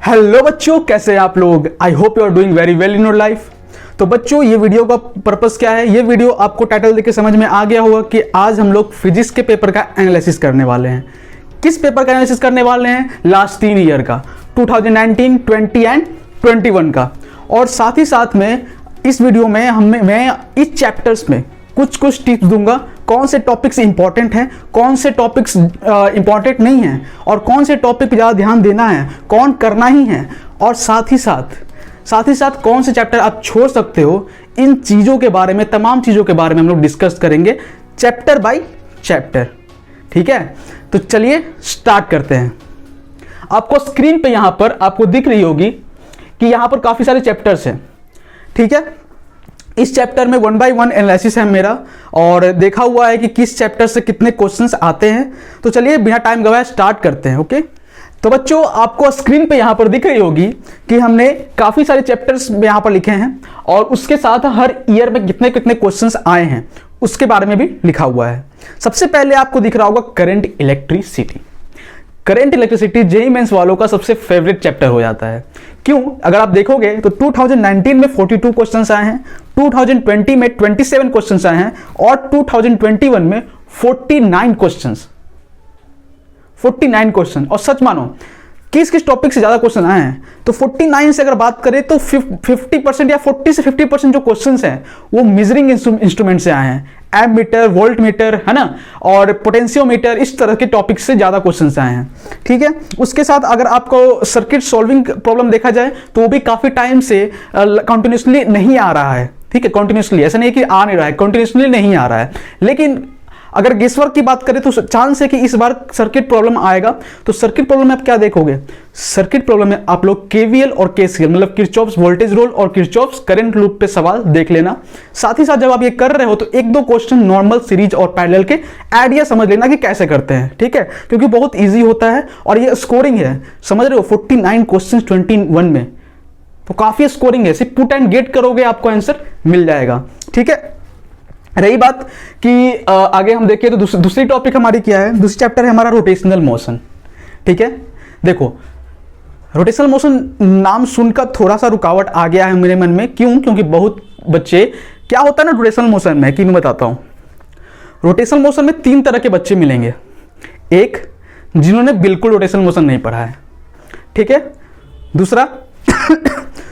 Hello बच्चों, कैसे हैं आप लोग। I hope you are doing very well in your life. तो बच्चों, ये वीडियो का पर्पस क्या है, ये वीडियो आपको टाइटल देख के समझ में आ गया होगा कि आज हम लोग फिजिक्स के पेपर का एनालिसिस करने वाले हैं। किस पेपर का एनालिसिस करने वाले हैं? लास्ट 3 ईयर का, 2019, 20 एंड 21 का। और साथ ही साथ में इस वीडियो में मैं इस चैप्टर्स में कुछ टिप्स दूंगा, कौन से टॉपिक्स इंपॉर्टेंट हैं, कौन से टॉपिक्स इंपॉर्टेंट नहीं हैं, और कौन से टॉपिक पे ज़्यादा ध्यान देना है, कौन करना ही है, और साथ ही साथ कौन से चैप्टर आप छोड़ सकते हो। इन चीज़ों के बारे में, तमाम चीज़ों के बारे में हम लोग डिस्कस करेंगे चैप्टर बाय चैप्टर। ठीक है, तो चलिए स्टार्ट करते हैं। आपको स्क्रीन पे यहाँ पर आपको दिख रही होगी कि यहाँ पर काफ़ी सारे चैप्टर्स हैं। ठीक है, इस चैप्टर में 1 बाय 1 एनालिसिस है मेरा, और देखा हुआ है कि किस चैप्टर से कितने क्वेश्चंस आते हैं। तो चलिए बिना टाइम गवाए स्टार्ट करते हैं। ओके, तो बच्चों आपको स्क्रीन पे यहाँ पर दिख रही होगी कि हमने काफ़ी सारे चैप्टर्स यहाँ पर लिखे हैं, और उसके साथ हर ईयर में कितने कितने क्वेश्चंस आए हैं उसके बारे में भी लिखा हुआ है। सबसे पहले आपको दिख रहा होगा current electricity. Current electricity JEE mains वालों का सबसे फेवरेट चैप्टर हो जाता है। क्यों? अगर आप देखोगे तो 2019 में 42 क्वेश्चंस आए हैं, 2020 में 27 क्वेश्चंस आए हैं, और 2021 में 49 क्वेश्चन। और सच मानो किस टॉपिक से ज्यादा क्वेश्चन आए हैं, तो 49 से अगर बात करें तो 50% या 40 से 50% जो क्वेश्चंस हैं वो मेजरिंग इंस्ट्रूमेंट से आए हैं। एमीटर, वोल्ट मीटर, है ना, और पोटेंशियोमीटर, इस तरह के टॉपिक से ज्यादा क्वेश्चंस आए हैं। ठीक है, उसके साथ अगर आपको सर्किट सॉल्विंग प्रॉब्लम देखा जाए तो वो भी काफी टाइम से कंटिन्यूसली नहीं आ रहा है। ठीक है, कंटिन्यूसली ऐसा नहीं है कि आ नहीं रहा है, कंटिन्यूसली नहीं आ रहा है। लेकिन अगर गेसवर्क की बात करें तो चांस है कि इस बार सर्किट प्रॉब्लम आएगा। तो सर्किट प्रॉब्लम में आप क्या देखोगे? सर्किट प्रॉब्लम में आप लोग केवीएल और केसीएल, मतलब किरचॉफ्स वोल्टेज रूल और किरचॉफ्स करंट लूप पे सवाल देख लेना। साथ ही साथ जब आप ये कर रहे हो तो 1-2 क्वेश्चन नॉर्मल, सीरीज और पैरेलल के आइडिया समझ लेना कि कैसे करते हैं। ठीक है, क्योंकि बहुत ईजी होता है और ये स्कोरिंग है, समझ रहे हो। 49 क्वेश्चन 21 में, तो काफी स्कोरिंग है। सिर्फ पुट एंड गेट करोगे आपको आंसर मिल जाएगा। ठीक है, रही बात कि आगे हम देखें तो दूसरी टॉपिक हमारी क्या है, दूसरी चैप्टर है हमारा रोटेशनल मोशन। ठीक है, देखो रोटेशनल मोशन नाम सुनकर थोड़ा सा रुकावट आ गया है मेरे मन में। क्यों? क्योंकि बहुत बच्चे, क्या होता है ना रोटेशनल मोशन में, कि मैं बताता हूं। रोटेशनल मोशन में 3 तरह के बच्चे मिलेंगे। एक, जिन्होंने बिल्कुल रोटेशनल मोशन नहीं पढ़ा है। ठीक है,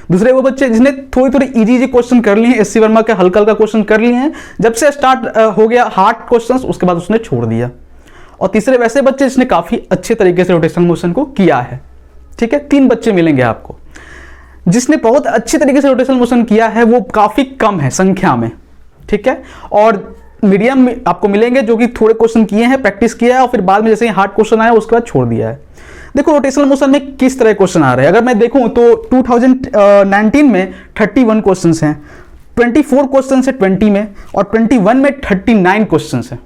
दूसरे वो बच्चे जिसने थोड़ी इजी क्वेश्चन कर लिए हैं, एससी वर्मा के हल्का क्वेश्चन कर लिए हैं, जब से स्टार्ट हो गया हार्ड क्वेश्चंस उसके बाद उसने छोड़ दिया। और तीसरे वैसे बच्चे जिसने काफी अच्छे तरीके से रोटेशनल मोशन को किया है। ठीक है, 3 बच्चे मिलेंगे आपको। जिसने बहुत अच्छे तरीके से रोटेशनल मोशन किया है वो काफी कम है संख्या में। ठीक है, और मीडियम में आपको मिलेंगे जो कि थोड़े क्वेश्चन किए हैं, प्रैक्टिस किया है, और फिर बाद में जैसे हार्ड क्वेश्चन आया उसके बाद छोड़ दिया है। देखो रोटेशनल मोशन में किस तरह क्वेश्चन आ रहे हैं, अगर मैं देखूं तो 2019 में 31 क्वेश्चंस हैं, 24 क्वेश्चंस है 20 में, और 21 में 39 क्वेश्चंस हैं।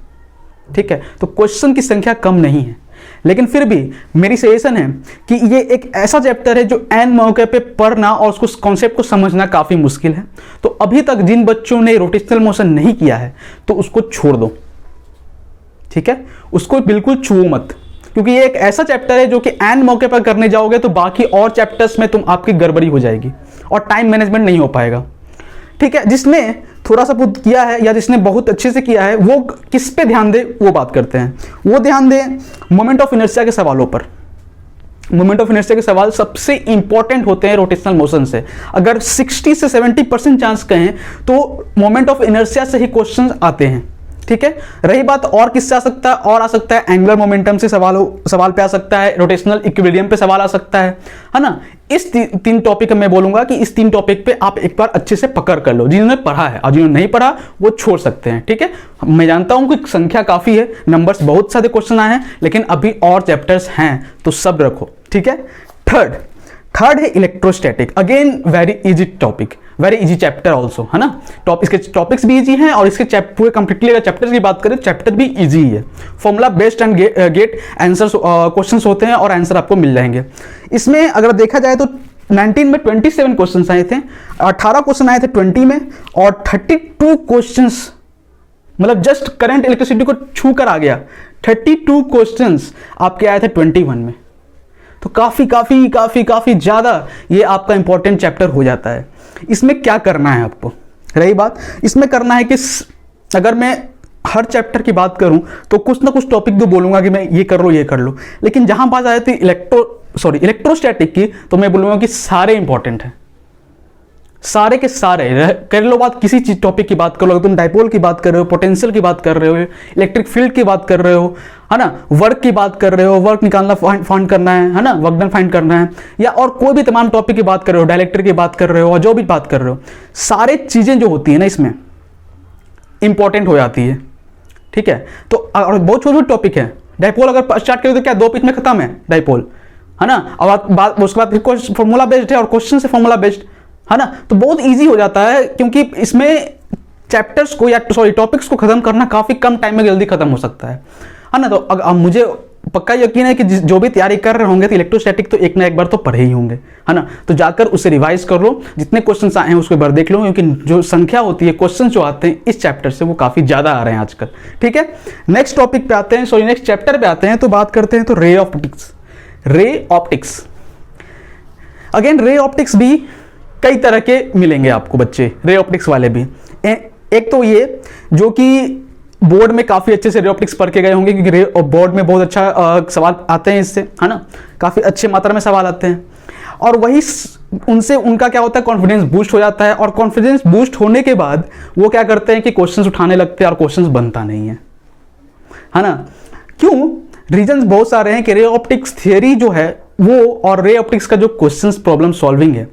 ठीक है, तो क्वेश्चन की संख्या कम नहीं है, लेकिन फिर भी मेरी सजेशन है कि ये एक ऐसा चैप्टर है जो एन मौके पे पढ़ना और उसको कॉन्सेप्ट को समझना काफी मुश्किल है। तो अभी तक जिन बच्चों ने रोटेशनल मोशन नहीं किया है तो उसको छोड़ दो। ठीक है, उसको बिल्कुल छुओ मत, क्योंकि ये एक ऐसा चैप्टर है जो कि एन मौके पर करने जाओगे तो बाकी और चैप्टर्स में आपकी गड़बड़ी हो जाएगी और टाइम मैनेजमेंट नहीं हो पाएगा। ठीक है, जिसने थोड़ा सा पुट किया है या जिसने बहुत अच्छे से किया है वो किस पे ध्यान दे, वो बात करते हैं। वो ध्यान दे मोमेंट ऑफ इनर्शिया के सवालों पर। मोमेंट ऑफ इनर्शिया के सवाल सबसे इंपॉर्टेंट होते हैं रोटेशनल मोशन से। अगर 60 से 70% चांस कहें तो मोमेंट ऑफ इनर्शिया से ही क्वेश्चन आते हैं। ठीक है, रही बात और किससे आ सकता है, और आ सकता है एंगुलर मोमेंटम से सवाल पे आ सकता है, रोटेशनल इक्विलिब्रियम पे सवाल आ सकता है ना। इस 3 टॉपिक मैं बोलूंगा कि इस 3 टॉपिक पे आप एक बार अच्छे से पकड़ कर लो। जिन्होंने पढ़ा है और जिन्होंने नहीं पढ़ा वो छोड़ सकते हैं। ठीक है, मैं जानता हूं कि संख्या काफी है, नंबर्स बहुत सारे क्वेश्चन आए हैं, लेकिन अभी और चैप्टर्स हैं, तो सब रखो। ठीक है, थर्ड है electrostatic. Again very easy topic, very easy chapter also, है ना। इसके टॉपिक्स भी इजी हैं, और इसके पूरे कंप्लीटली अगर चैप्टर्स की बात करें चैप्टर भी इजी है। Formula based and get answer questions होते हैं और आंसर आपको मिल जाएंगे। इसमें अगर देखा जाए तो 19 में 27 क्वेश्चन आए थे, 18 क्वेश्चन आए थे 20 में, और 32 क्वेश्चन, मतलब जस्ट करंट इलेक्ट्रिसिटी को छू कर आ गया। 32 क्वेश्चन आपके आए थे 21 में। तो काफ़ी काफ़ी काफ़ी काफ़ी ज़्यादा ये आपका इंपॉर्टेंट चैप्टर हो जाता है। इसमें क्या करना है आपको, रही बात इसमें करना है कि अगर मैं हर चैप्टर की बात करूं तो कुछ ना कुछ टॉपिक तो बोलूंगा कि मैं ये कर लो ये कर लो, लेकिन जहां बात आ जाती है इलेक्ट्रोस्टैटिक की, तो मैं बोलूंगा कि सारे इंपॉर्टेंट हैं, सारे के सारे। कर लो बात किसी चीज टॉपिक की बात कर लो, अगर तुम डाइपोल की बात कर रहे हो, पोटेंशियल की बात कर रहे हो, इलेक्ट्रिक फील्ड की बात कर रहे हो, है ना, वर्क की बात कर रहे हो, वर्क निकालना फाइंड करना है ना, वर्क डन फाइंड करना है, या और कोई भी तमाम टॉपिक की बात कर रहे हो, डायरेक्टर की बात कर रहे हो, और जो भी बात कर रहे हो, सारे चीजें जो होती है ना इसमें इंपॉर्टेंट हो जाती है। ठीक है, तो और बहुत छोटे छोटे टॉपिक है। डाइपोल अगर स्टार्ट करें तो क्या 2 पेज में खत्म है डाइपोल, है ना, और बात उसके बाद फॉर्मूला बेस्ड है और क्वेश्चन से फॉर्मूला बेस्ड, है ना, तो बहुत इजी हो जाता है, क्योंकि इसमें चैप्टर्स को या टॉपिक्स को खत्म करना काफी कम टाइम में जल्दी खत्म हो सकता है ना। तो अब मुझे पक्का यकीन है कि जो भी तैयारी कर रहे होंगे तो इलेक्ट्रोस्टैटिक तो एक ना एक बार तो पढ़े ही होंगे, है ना, तो जाकर उसे रिवाइज कर लो, जितने क्वेश्चंस आए हैं उसको एक बार देख लो, क्योंकि जो संख्या होती है क्वेश्चन जो आते हैं इस चैप्टर से वो काफी ज्यादा आ रहे हैं आजकल। ठीक है, नेक्स्ट टॉपिक पे आते हैं, नेक्स्ट चैप्टर पे आते हैं, तो बात करते हैं तो ray optics. Again ray optics भी कई तरह के मिलेंगे आपको बच्चे, रे ऑप्टिक्स वाले भी। एक तो ये जो कि बोर्ड में काफी अच्छे से रे ऑप्टिक्स पढ़ के गए होंगे, क्योंकि बोर्ड में बहुत अच्छा सवाल आते हैं इससे, है ना, काफी अच्छे मात्रा में सवाल आते हैं, और वही उनसे उनका क्या होता है, कॉन्फिडेंस बूस्ट हो जाता है, और कॉन्फिडेंस बूस्ट होने के बाद वो क्या करते हैं कि क्वेश्चंस उठाने लगते हैं और क्वेश्चंस बनता नहीं है ना। क्यों? रीजंस बहुत सारे हैं कि रे ऑप्टिक्स थियरी जो है वो और रे ऑप्टिक्स का जो क्वेश्चंस प्रॉब्लम सॉल्विंग है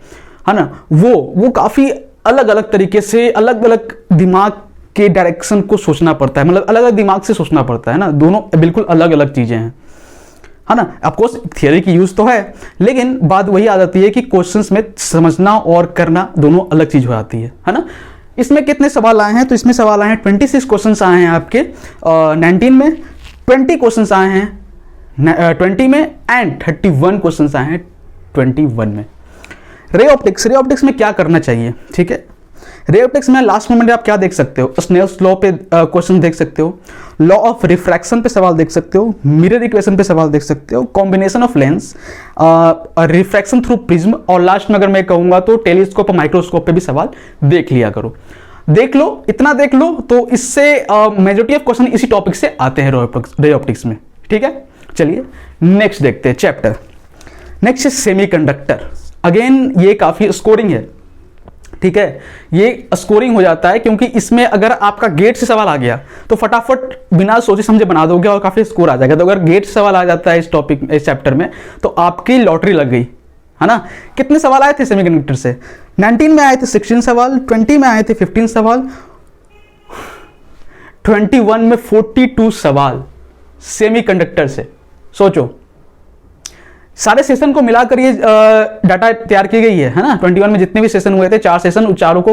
ना, वो काफी अलग अलग तरीके से अलग अलग दिमाग के डायरेक्शन को सोचना पड़ता है, मतलब अलग अलग दिमाग से सोचना पड़ता है ना, दोनों बिल्कुल अलग अलग चीजें हैं, है ना। ऑफकोर्स थियरी की यूज तो है, लेकिन बात वही आ जाती है कि क्वेश्चंस में समझना और करना दोनों अलग चीज हो जाती है ना। इसमें कितने सवाल आए हैं, तो इसमें सवाल आए हैं 26 क्वेश्चंस आए हैं आपके 19 में, 20 क्वेश्चंस आए हैं 20 में, एंड 31 क्वेश्चंस आए हैं 21 में। रे ऑप्टिक्स में क्या करना चाहिए, ठीक है, रे ऑप्टिक्स में लास्ट मोमेंट आप क्या देख सकते हो, स्नेल्स लॉ पे क्वेश्चन देख सकते हो, लॉ ऑफ रिफ्रैक्शन पे सवाल देख सकते हो, मिरर इक्वेशन पे सवाल देख सकते हो, combination of lens, refraction through prism, और लास्ट में अगर मैं कहूंगा तो टेलीस्कोप और माइक्रोस्कोप पे भी सवाल देख लिया करो। देख लो, इतना देख लो, तो इससे मेजॉरिटी ऑफ क्वेश्चन इसी टॉपिक से आते हैं रे ऑप्टिक्स में। ठीक है, चलिए नेक्स्ट देखते हैं चैप्टर। Next semiconductor. अगेन ये काफी स्कोरिंग है, ठीक है, ये स्कोरिंग हो जाता है, क्योंकि इसमें अगर आपका गेट से सवाल आ गया तो फटाफट बिना सोचे समझे बना दोगे और काफी स्कोर आ जाएगा। तो अगर गेट से सवाल आ जाता है इस चैप्टर में, तो आपकी लॉटरी लग गई, है ना। कितने सवाल आए थे सेमीकंडक्टर से? 19 में आए थे 16 सवाल, 20 में आए थे 15 सवाल, 21 में 42 सवाल सेमीकंडक्टर से। सोचो, सारे सेशन को मिलाकर ये डाटा तैयार की गई है ना। 21 में जितने भी सेशन हुए थे, 4 सेशन, चारों को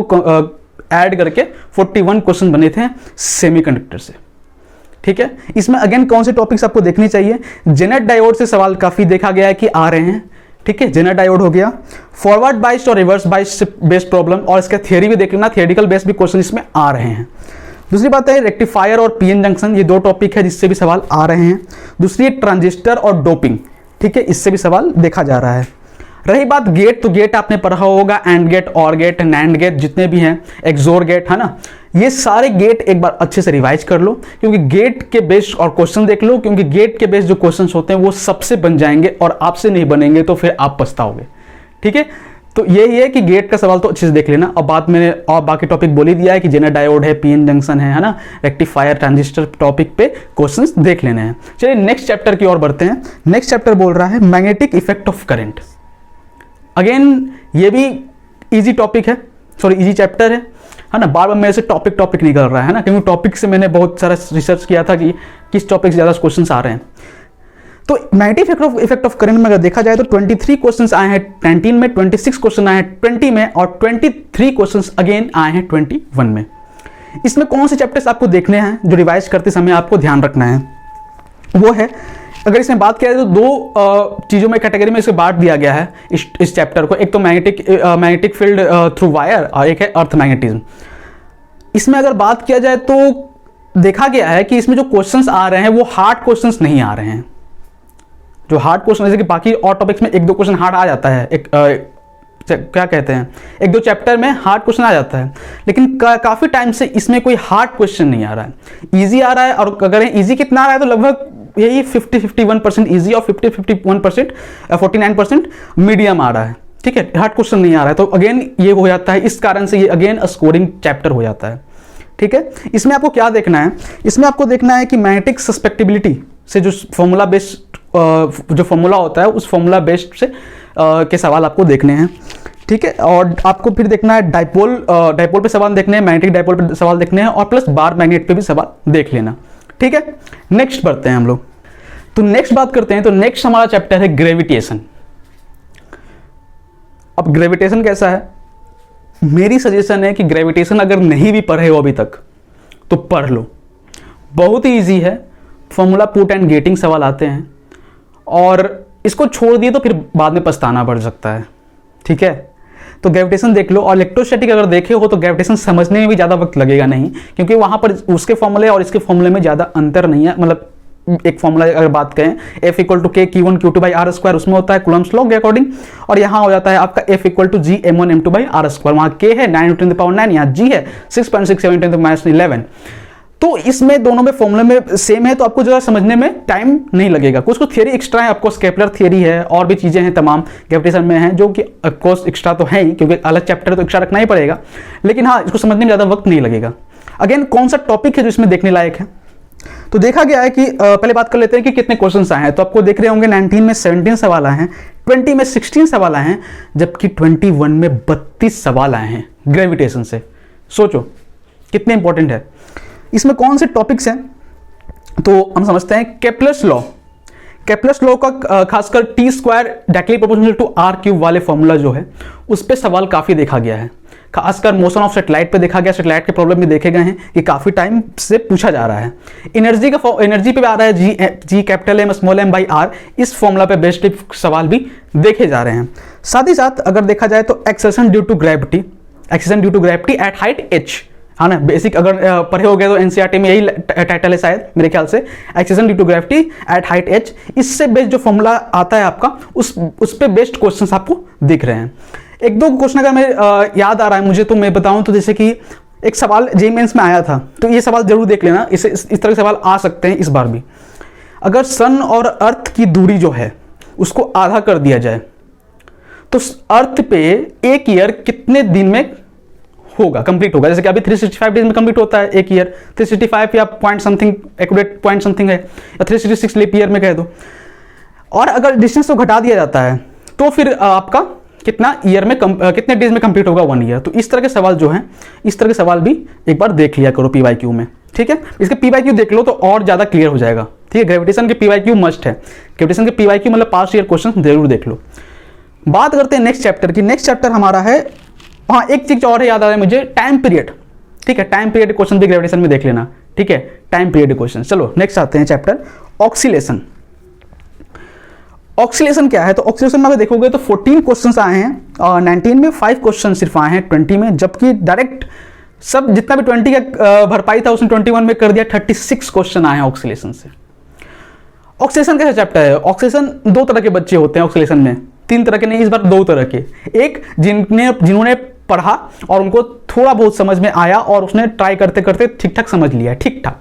ऐड करके 41 क्वेश्चन बने थे सेमीकंडक्टर से। ठीक है, इसमें अगेन कौन से टॉपिक्स आपको देखने चाहिए? जेनेट डायोड से सवाल काफी देखा गया है कि आ रहे हैं, ठीक है, जेनेट डायोड हो गया, फॉरवर्ड बाइस्ड और रिवर्स बाइस्ड बेस्ड प्रॉब्लम, और इसका थियरी भी देख लेना, थियरिटिकल बेस्ड भी क्वेश्चन इसमें आ रहे हैं। दूसरी बात है रेक्टिफायर और पीएन जंक्शन, ये 2 टॉपिक है जिससे भी सवाल आ रहे हैं। दूसरी ट्रांजिस्टर और डोपिंग, ठीक है, इससे भी सवाल देखा जा रहा है। रही बात गेट, तो गेट आपने पढ़ा होगा, एंड गेट, और गेट, नैंड गेट, जितने भी हैं, एक्सोर गेट, है ना, ये सारे गेट एक बार अच्छे से रिवाइज कर लो, क्योंकि गेट के बेस्ड और क्वेश्चन देख लो, क्योंकि गेट के बेस्ड जो क्वेश्चन होते हैं वो सबसे बन जाएंगे, और आपसे नहीं बनेंगे तो फिर आप पछताओगे। ठीक है, तो यही है कि गेट का सवाल तो अच्छे से देख लेना। अब बात मैंने और बाकी टॉपिक बोल ही दिया है कि जेनेट डायोड है, पीएन जंक्शन है ना, रेक्टिफायर, ट्रांजिस्टर टॉपिक पे क्वेश्चंस देख लेने हैं। चलिए नेक्स्ट चैप्टर की ओर बढ़ते हैं। नेक्स्ट चैप्टर बोल रहा है magnetic effect of current. Again ये भी इजी टॉपिक है, इजी चैप्टर है ना। बार बार मेरे से टॉपिक निकल रहा है ना, क्योंकि टॉपिक से मैंने बहुत सारा रिसर्च किया था कि किस टॉपिक से ज्यादा क्वेश्चन आ रहे हैं। तो मैग्नेटिक इफेक्ट ऑफ करंट में अगर देखा जाए तो 23 क्वेश्चंस आए हैं 19 में, 26 क्वेश्चन आए हैं 20 में, और 23 क्वेश्चंस अगेन आए हैं 21 में। इसमें कौन से चैप्टर्स आपको देखने हैं जो रिवाइज करते समय आपको ध्यान रखना है, वो है, अगर इसमें बात किया जाए तो 2 चीजों में कैटेगरी में इसे बांट दिया गया है इस चैप्टर को। एक तो मैग्नेटिक फील्ड थ्रू वायर, और एक है अर्थ मैग्नेटिज्म। इसमें अगर बात किया जाए तो देखा गया है कि इसमें जो क्वेश्चंस आ रहे हैं वो हार्ड क्वेश्चंस नहीं आ रहे हैं। जो हार्ड क्वेश्चन, जैसे कि बाकी और टॉपिक्स में एक दो क्वेश्चन हार्ड आ जाता है, क्या कहते हैं, एक दो चैप्टर में हार्ड क्वेश्चन आ जाता है, लेकिन काफ़ी टाइम से इसमें कोई हार्ड क्वेश्चन नहीं आ रहा है, ईजी आ रहा है। और अगर ईजी कितना आ रहा है तो लगभग यही 50-51% ईजी और 50-51% 49% मीडियम आ रहा है, ठीक है, हार्ड क्वेश्चन नहीं आ रहा है। तो अगेन ये हो जाता है, इस कारण से ये अगेन स्कोरिंग चैप्टर हो जाता है, ठीक है। इसमें आपको क्या देखना है, इसमें आपको देखना है कि मैग्नेटिक सस्पेक्टिबिलिटी से जो फॉर्मूला बेस्ड जो फॉर्मूला होता है उस फॉर्मूला बेस्ड से के सवाल आपको देखने हैं, ठीक है। और आपको फिर देखना है डाइपोल पे सवाल देखने हैं, मैग्नेटिक डाइपोल पे सवाल देखने हैं, और प्लस बार मैग्नेट पे भी सवाल देख लेना, ठीक है। नेक्स्ट बढ़ते हैं हम लोग, तो नेक्स्ट बात करते हैं। तो नेक्स्ट हमारा चैप्टर है ग्रेविटेशन। अब ग्रेविटेशन कैसा है, मेरी सजेशन है कि ग्रेविटेशन अगर नहीं भी पढ़े हो अभी तक तो पढ़ लो, बहुत ही ईजी है, फॉर्मूला पुट एंड गेटिंग सवाल आते हैं, और इसको छोड़ दिए तो फिर बाद में पछताना पड़ सकता है, ठीक है। तो ग्रेविटेशन देख लो, और इलेक्ट्रोस्टैटिक अगर देखे हो तो ग्रेविटेशन समझने में भी ज़्यादा वक्त लगेगा नहीं, क्योंकि वहाँ पर उसके फॉर्मूले और इसके फॉर्मूले में ज़्यादा अंतर नहीं है। मतलब एक फॉर्मूला अगर बात करें F = K Q1 Q2 R square, उसमें होता है कूलम्स लॉ के अकॉर्डिंग, और यहाँ हो जाता है आपका F = G M1 M2 R square, वहाँ K है 9×10⁹, यहाँ G है 6.67×10⁻11। तो इसमें दोनों में फॉर्मूले में सेम है, तो आपको जो समझने में टाइम नहीं लगेगा। कुछ कुछ थियरी एक्स्ट्रा है, आपको स्केपलर थियरी है और भी चीज़ें हैं तमाम ग्रेविटेशन में हैं, जो कि ऑफकोर्स एक्स्ट्रा तो है ही, क्योंकि अलग चैप्टर तो एक्स्ट्रा रखना ही पड़ेगा, लेकिन हाँ इसको समझने में ज़्यादा वक्त नहीं लगेगा। अगेन कौन सा टॉपिक है जो इसमें देखने लायक है, तो देखा गया है कि पहले बात कर लेते हैं कि कितने क्वेश्चन आए हैं। तो आपको देख रहे होंगे 19 में 17 सवाल आए हैं, 20 में 16 सवाल आए हैं, जबकि 21 में 32 सवाल आए हैं ग्रेविटेशन से। सोचो कितने इंपॉर्टेंट है। इसमें कौन से टॉपिक्स हैं, तो हम समझते हैं केप्लर्स लॉ का खासकर T² directly proportional to R³ वाले फॉर्मूला जो है उस पर सवाल काफ़ी देखा गया है, खासकर मोशन ऑफ सेटेलाइट पे देखा गया, सेटेलाइट के प्रॉब्लम भी देखे गए हैं, ये काफ़ी टाइम से पूछा जा रहा है। एनर्जी पे भी आ रहा है, G_M_r, इस फॉर्मूला पे बेस्ड सवाल भी देखे जा रहे हैं। साथ ही साथ अगर देखा जाए तो acceleration due to gravity at height h, हाँ ना, बेसिक अगर पढ़े हो गए तो एनसीईआरटी में यही टाइटल है शायद मेरे ख्याल से, acceleration due to gravity at height h, इससे बेस्ड जो फॉर्मूला आता है आपका उस पे बेस्ड क्वेश्चंस आपको दिख रहे हैं। एक दो क्वेश्चन अगर मैं याद आ रहा है मुझे तो मैं बताऊं, तो जैसे कि एक सवाल जेईई मेंस में आया था, तो ये सवाल जरूर देख लेना, इस तरह के सवाल आ सकते हैं इस बार भी। अगर सन और अर्थ की दूरी जो है उसको आधा कर दिया जाए तो अर्थ पे एक ईयर कितने दिन में कंप्लीट होगा। जैसे कि अभी 365 डेज में कंप्लीट होता है एक ईयर, 365 या point something accurate point something है, या 366 लीप ईयर में कह दो। और अगर डिस्टेंस को घटा दिया जाता है तो फिर आपका कितना ईयर में कितने डेज में कंप्लीट होगा 1 ईयर। तो इस तरह के सवाल जो हैं, इस तरह के सवाल भी एक बार देख लिया करो PYQ में, ठीक है। इसके PYQ देख लो तो और ज़्यादा क्लियर हो जाएगा, ठीक है। ग्रेविटेशन के PYQ मस्ट है, ग्रेविटेशन के PYQ मतलब पास्ट ईयर क्वेश्चन जरूर देख लो। बात करते हैं नेक्स्ट चैप्टर की। नेक्स्ट चैप्टर हमारा है, हाँ एक चीज और याद आ रहा है मुझे, टाइम पीरियड, ठीक है। टाइम पीरियड क्वेश्चन भी ग्रेविटेशन में देख लेना, ठीक है, टाइम पीरियड क्वेश्चन। चलो नेक्स्ट आते हैं चैप्टर ऑक्सीलेशन। ऑक्सीलेशन क्या है, तो ऑक्सीलेशन में अगर देखोगे तो 14 क्वेश्चंस आए हैं, और 19 में 5 क्वेश्चन सिर्फ आए हैं 20 में, जबकि डायरेक्ट सब जितना भी 20 का भरपाई था उसने 21 में कर दिया, 36 क्वेश्चन आए हैं ऑक्सीलेशन से। ऑक्सीलेशन कैसा चैप्टर है, ऑक्सीलेशन 2 तरह के बच्चे होते हैं ऑक्सीलेशन में, 3 तरह के नहीं, इस बार 2 तरह के। एक जिन्होंने पढ़ा और उनको थोड़ा बहुत समझ में आया और उसने ट्राई करते करते ठीक ठाक समझ लिया है, ठीक ठाक।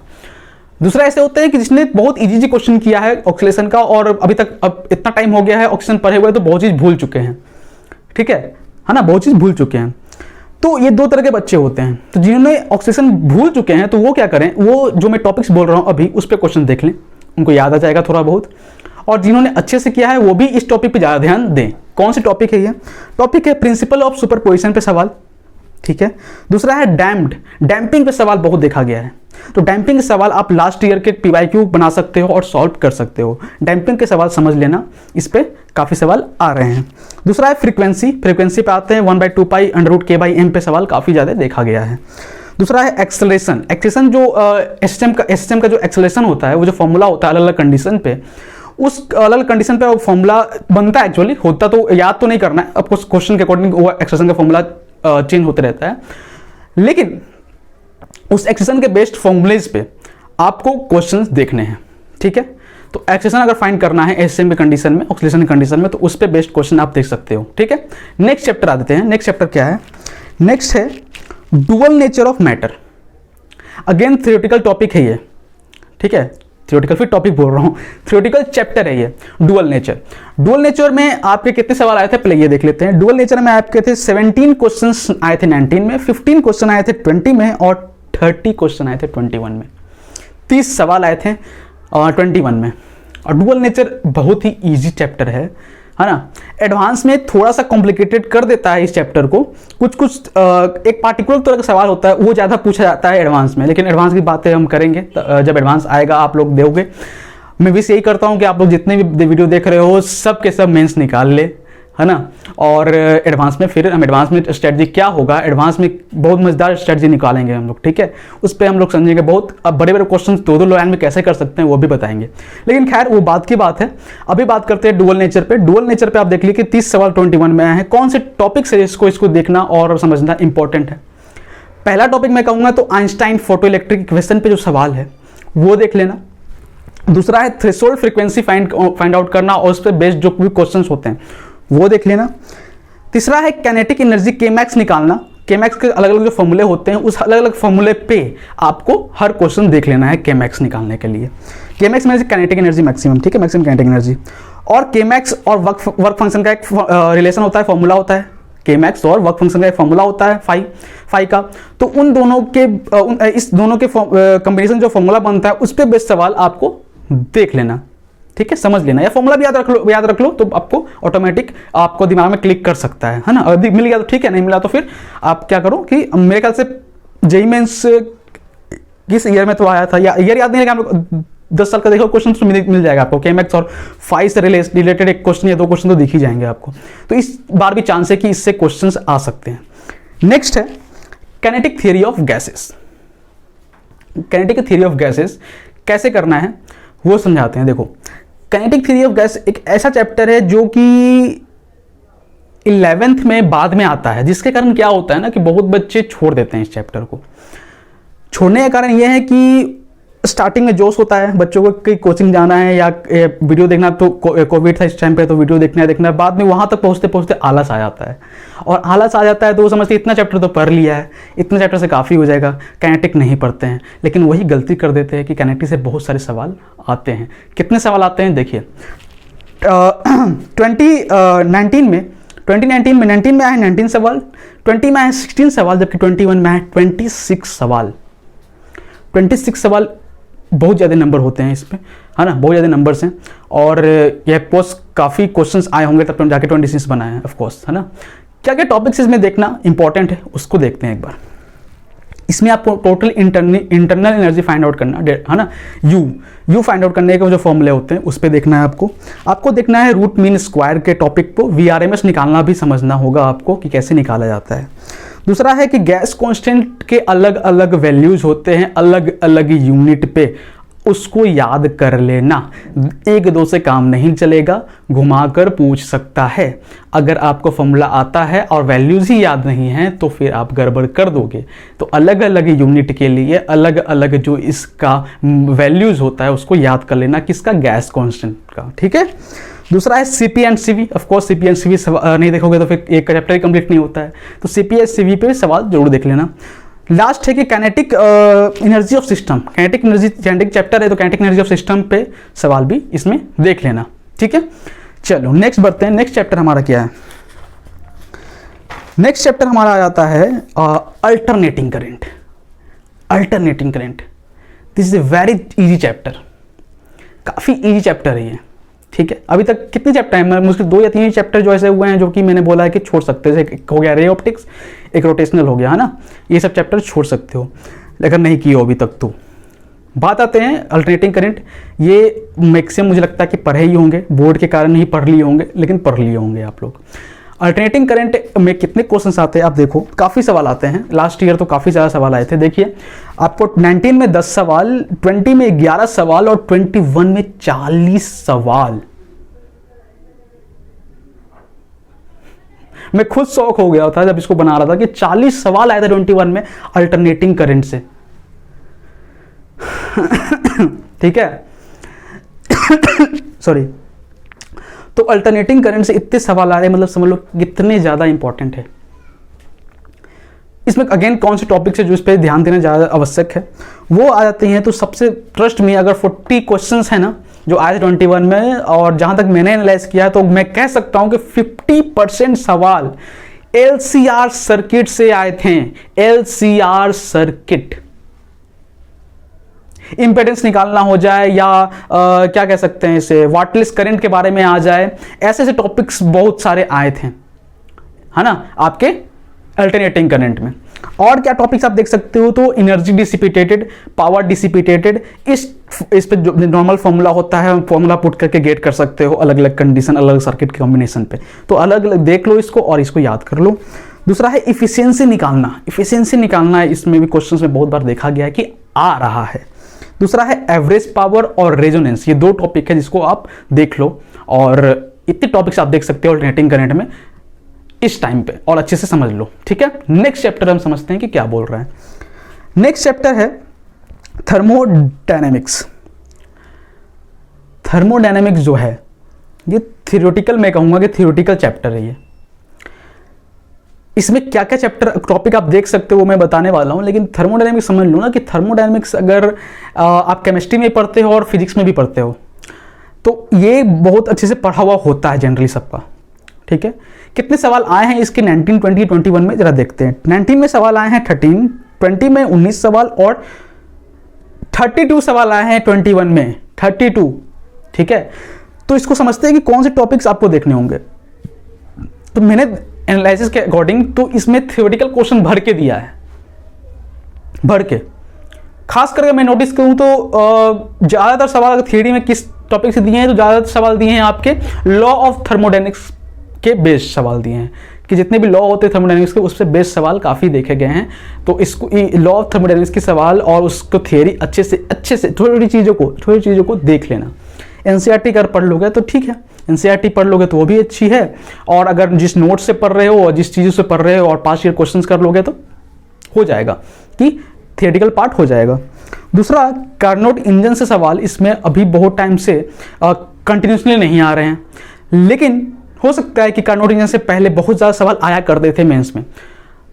दूसरा ऐसे होता है कि जिसने बहुत इजी क्वेश्चन किया है ऑक्सीलेशन का, और अभी तक अब इतना टाइम हो गया है ऑक्सीलेशन पढ़े हुए तो बहुत चीज़ भूल चुके हैं, ठीक है ना, बहुत चीज़ भूल चुके हैं। तो ये 2 तरह के बच्चे होते हैं। तो जिन्होंने ऑक्सीलेशन भूल चुके हैं तो वो क्या करें, वो जो मैं टॉपिक्स बोल रहा हूँ अभी उस पर क्वेश्चन देख लें, उनको याद आ जाएगा थोड़ा बहुत। और जिन्होंने अच्छे से किया है वो भी इस टॉपिक पे ज़्यादा ध्यान दें। कौन सी टॉपिक है ये, टॉपिक है प्रिंसिपल ऑफ सुपरपोजिशन पे सवाल, ठीक है। दूसरा है डैम्पिंग पे सवाल बहुत देखा गया है, तो डैम्पिंग के सवाल आप लास्ट ईयर के PYQ बना सकते हो और सॉल्व कर सकते हो। डैम्पिंग के सवाल समझ लेना, इस पे काफ़ी सवाल आ रहे हैं। दूसरा है फ्रीक्वेंसी पे आते हैं 1/2π√K/m पे सवाल काफ़ी ज़्यादा देखा गया है। दूसरा है एक्सेलरेशन जो एसएसएम का जो एक्सेलरेशन होता है, वो जो फॉर्मूला होता है अलग अलग कंडीशन पे, उस अलग कंडीशन पे वो फॉर्मूला बनता है, एक्चुअली होता तो याद तो नहीं करना है, आपको क्वेश्चन के अकॉर्डिंग वो एक्सेलरेशन का फॉर्मूला चेंज होते रहता है, लेकिन उस एक्सेलरेशन के बेस्ड फॉर्मूलेज पे आपको क्वेश्चंस देखने हैं, ठीक है। तो एक्सेशन अगर फाइंड करना है एसएम के कंडीशन में, ऑक्सीडेशन कंडीशन में, तो उस पर बेस्ड क्वेश्चन आप देख सकते हो। ठीक है, नेक्स्ट चैप्टर आ देते हैं। नेक्स्ट चैप्टर क्या है? नेक्स्ट है dual nature of matter. Again theoretical topic है ये, ठीक है, थ्योरेटिकल फिर टॉपिक बोल रहा हूँ, थ्योरेटिकल चैप्टर है ये, डुअल नेचर। डुअल नेचर में आपके कितने सवाल आए थे पहले ये देख लेते हैं। डुअल नेचर में आपके थे 17 क्वेश्चंस आए थे 19 में, 15 क्वेश्चन आए थे 20 में और 30 क्वेश्चन आए थे 21 में। 30 सवाल आए थे 21 में। और डुअल नेचर बहुत ही ईजी चैप्टर है ना। एडवांस में थोड़ा सा कॉम्प्लिकेटेड कर देता है इस चैप्टर को, कुछ एक पार्टिकुलर तरह का सवाल होता है वो ज़्यादा पूछा जाता है एडवांस में, लेकिन एडवांस की बातें हम करेंगे जब एडवांस आएगा, आप लोग दोगे। मैं भी यही करता हूँ कि आप लोग जितने भी वीडियो देख रहे हो सब के सब मेंस निकाल ले, है ना। और एडवांस में फिर हम एडवांस में स्ट्रेटजी क्या होगा, एडवांस में बहुत मजेदार स्ट्रेटजी निकालेंगे हम लोग, ठीक है। उस पर हम लोग समझेंगे बहुत, अब बड़े बड़े क्वेश्चन दो लाइन में कैसे कर सकते हैं वो भी बताएंगे, लेकिन खैर वो बात की बात है। अभी बात करते हैं डुअल नेचर पे। डुअल नेचर पे आप देख लीजिए कि 30 सवाल 21 में आए हैं। कौन से टॉपिक से इसको देखना और समझना इंपॉर्टेंट है। पहला टॉपिक मैं कहूँगा तो आइंस्टाइन फोटो इलेक्ट्रिक इक्वेशन पे जो सवाल है वो देख लेना। दूसरा है थ्रेशोल्ड फ्रीक्वेंसी फाइंड आउट करना और उस पर बेस्ड जो भी क्वेश्चंस होते हैं वो देख लेना। तीसरा है काइनेटिक एनर्जी केमैक्स निकालना। केमैक्स के अलग अलग जो फॉर्मूले होते हैं उस अलग अलग फॉर्मूले पे आपको हर क्वेश्चन देख लेना है केमैक्स निकालने के लिए। केमैक्स में काइनेटिक एनर्जी मैक्सिमम, ठीक है, मैक्सिमम काइनेटिक एनर्जी। और केमैक्स और वर्क फंक्शन का एक रिलेशन होता है, फॉर्मूला होता है। केमैक्स और वर्क फंक्शन का एक फॉर्मूला होता है फाई का। तो उन दोनों के इस दोनों के कॉम्बिनेशन जो फॉर्मूला बनता है उस पर बेस्ड सवाल आपको देख लेना, ठीक है, समझ लेना। या फॉर्मूला भी याद रख लो तो आपको ऑटोमेटिक आपको दिमाग में क्लिक कर सकता है ना। अगर मिल गया तो ठीक है, नहीं मिला तो फिर आप क्या करो कि मेरे ख्याल से जेईई मेंस किस ईयर में तो आया था, या ईयर याद नहीं है, आप 10 साल का देखो क्वेश्चन तो मिल जाएगा आपको। केमैक्स और फाई से रिलेटेड एक क्वेश्चन या 2 क्वेश्चन तो दिख ही जाएंगे आपको। तो इस बार भी चांस है कि इससे क्वेश्चंस आ सकते हैं। नेक्स्ट है kinetic theory of gases. Kinetic theory of gases कैसे करना है वो समझाते हैं। देखो, काइनेटिक थ्योरी ऑफ गैस एक ऐसा चैप्टर है जो कि 11th में बाद में आता है, जिसके कारण क्या होता है ना कि बहुत बच्चे छोड़ देते हैं इस चैप्टर को। छोड़ने का कारण यह है कि स्टार्टिंग में जोश होता है बच्चों को कि कोचिंग जाना है या वीडियो देखना, तो कोविड था इस टाइम पे तो वीडियो देखना है। बाद में वहाँ तक पहुँचते पहुँचते आलस आ जाता है, और आलस आ जाता है तो वो समझते इतना चैप्टर तो पढ़ लिया है, इतना चैप्टर से काफ़ी हो जाएगा, काइनेटिक नहीं पढ़ते हैं। लेकिन वही गलती कर देते हैं कि काइनेटिक से बहुत सारे सवाल आते हैं। कितने सवाल आते हैं देखिए, 2019 में 19 में आए 19 सवाल, 20 में आए 16 सवाल, जबकि 21 में आए 26 सवाल। 26 सवाल बहुत ज़्यादा नंबर होते हैं इसमें, है ना, बहुत ज़्यादा नंबर्स हैं। और यह पोस्ट काफ़ी क्वेश्चंस आए होंगे तब जाके 26 बनाए हैं, ऑफ कोर्स, है ना। क्या क्या टॉपिक्स इसमें देखना इंपॉर्टेंट है उसको देखते हैं एक बार। इसमें आपको total internal energy find out करना है ना, यू फाइंड आउट करने के जो फॉर्मूले होते हैं उस पर देखना है आपको देखना है रूट मीन स्क्वायर के टॉपिक को। VRMS निकालना भी समझना होगा आपको कि कैसे निकाला जाता है। दूसरा है कि गैस कांस्टेंट के अलग अलग वैल्यूज होते हैं अलग अलग यूनिट पे, उसको याद कर लेना। 1-2 से काम नहीं चलेगा, घुमाकर पूछ सकता है। अगर आपको फॉर्मूला आता है और वैल्यूज ही याद नहीं है तो फिर आप गड़बड़ कर दोगे। तो अलग अलग यूनिट के लिए अलग अलग जो इसका वैल्यूज होता है उसको याद कर लेना, किसका, गैस कांस्टेंट का, ठीक है। दूसरा है CP and CV। Of course CP and CV नहीं देखोगे तो फिर एक चैप्टर ही कंप्लीट नहीं होता है, तो CP एंड CV पे सवाल जरूर देख लेना। लास्ट है कि kinetic energy of system. Kinetic chapter है तो काइनेटिक एनर्जी ऑफ सिस्टम पे सवाल भी इसमें देख लेना, ठीक है। चलो नेक्स्ट बढ़ते हैं। नेक्स्ट चैप्टर हमारा क्या है? नेक्स्ट चैप्टर हमारा आ जाता है alternating current. Alternating current, this is a very easy chapter, काफ़ी इजी चैप्टर है ये, ठीक है। अभी तक कितने चैप्टर हैं? मुश्किल 2 या 3 चैप्टर जो ऐसे हुए हैं जो कि मैंने बोला है कि छोड़ सकते हैं। एक हो गया रे ऑप्टिक्स, एक रोटेशनल हो गया, है ना। ये सब चैप्टर छोड़ सकते हो अगर नहीं किए हो अभी तक तो। बात आते हैं अल्टरनेटिंग करंट। ये मैक्सिमम मुझे लगता है कि पढ़े ही होंगे, बोर्ड के कारण ही पढ़ लिए होंगे, लेकिन पढ़ लिए होंगे आप लोग। अल्टरनेटिंग करंट में कितने क्वेश्चंस आते हैं आप देखो, काफ़ी सवाल आते हैं। लास्ट ईयर तो काफ़ी ज़्यादा सवाल आए थे। देखिए आपको 19 में 10 सवाल, 20 में 11 सवाल और 21 में 40 सवाल। मैं खुद शौक हो गया था जब इसको बना रहा था कि 40 सवाल आए थे 21 में अल्टरनेटिंग करंट से। ठीक है। सॉरी। तो अल्टरनेटिंग करंट से इतने सवाल आ रहे हैं, मतलब समझ लो कितने ज़्यादा इंपॉर्टेंट है। इसमें अगेन कौन से टॉपिक है जो इस पर ध्यान देना ज़्यादा आवश्यक है वो आ जाते हैं। तो सबसे ट्रस्ट में अगर 40 क्वेश्चंस है ना जो आए 21 में, और जहाँ तक मैंने एनालाइज किया तो मैं कह सकता हूँ कि 50% सवाल LCR सर्किट से आए थे। LCR सर्किट, इंपेडेंस निकालना हो जाए या क्या कह सकते हैं इसे, वाटलेस करंट के बारे में आ जाए, ऐसे ऐसे टॉपिक्स बहुत सारे आए थे, है ना, आपके अल्टरनेटिंग करंट में। और क्या टॉपिक्स आप देख सकते हो, तो एनर्जी डिसिपेटेड, पावर डिसिपेटेड, इस पे जो नॉर्मल फॉर्मूला होता है, फॉर्मूला पुट करके गेट कर सकते हो अलग अलग कंडीशन, अलग अलग सर्किट के कॉम्बिनेशन पे। तो अलग अलग देख लो इसको और इसको याद कर लो। दूसरा है इफिशियंसी निकालना। इफिशियंसी निकालना इसमें भी क्वेश्चंस में बहुत बार देखा गया है कि आ रहा है। दूसरा है एवरेज पावर और रेजोनेंस, ये दो टॉपिक है जिसको आप देख लो। और इतने टॉपिक्स आप देख सकते हो अल्टरनेटिंग करंट में इस टाइम पे, और अच्छे से समझ लो, ठीक है। नेक्स्ट चैप्टर हम समझते हैं कि क्या बोल रहा है। नेक्स्ट चैप्टर है थर्मोडायनेमिक्स। थर्मोडायनेमिक्स जो है ये थियोरेटिकल, मैं कहूंगा कि थियोरेटिकल चैप्टर है ये। इसमें क्या क्या चैप्टर टॉपिक आप देख सकते हो वो मैं बताने वाला हूं, लेकिन थर्मोडायनेमिक्स समझ लो ना कि थर्मोडायनेमिक्स अगर आप केमिस्ट्री में पढ़ते हो और फिजिक्स में भी पढ़ते हो तो ये बहुत अच्छे से पढ़ा हुआ होता है जनरली सबका, ठीक है। कितने सवाल आए हैं इसके 19, 20, 21 में जरा देखते हैं। 19 में सवाल आए हैं 13, 20 में 19 सवाल और 32 सवाल आए हैं 21 में, 32, ठीक है। तो इसको समझते हैं कि कौन से टॉपिक्स आपको देखने होंगे। तो मैंने एनालिसिस के अकॉर्डिंग तो इसमें थ्योरेटिकल क्वेश्चन भर के दिया है, भर के। खास करके मैं नोटिस करूं तो ज़्यादातर सवाल थियरी में किस टॉपिक से दिए हैं, तो ज़्यादातर सवाल दिए हैं आपके लॉ ऑफ थर्मोडायनेमिक्स के बेस्ड सवाल दिए हैं, कि जितने भी लॉ होते हैं थर्मोडायनेमिक्स के उससे बेस्ड सवाल काफ़ी देखे गए हैं। तो इसको लॉ ऑफ थर्मोडायनेमिक्स के सवाल और उसको थियरी अच्छे से थोड़ी चीज़ों को देख लेना। एनसीईआरटी अगर पढ़ लोगे तो ठीक है, एनसीईआरटी पढ़ लोगे तो वो भी अच्छी है, और अगर जिस नोट से पढ़ रहे हो और जिस चीज़ों से पढ़ रहे हो और पास ईयर क्वेश्चंस कर लोगे तो हो जाएगा कि थियोरेटिकल पार्ट हो जाएगा। दूसरा, कार्नोट इंजन से सवाल इसमें अभी बहुत टाइम से कंटिन्यूसली नहीं आ रहे हैं, लेकिन हो सकता है कि कार्नोट इंजन से पहले बहुत ज़्यादा सवाल आया करते थे मेंस में,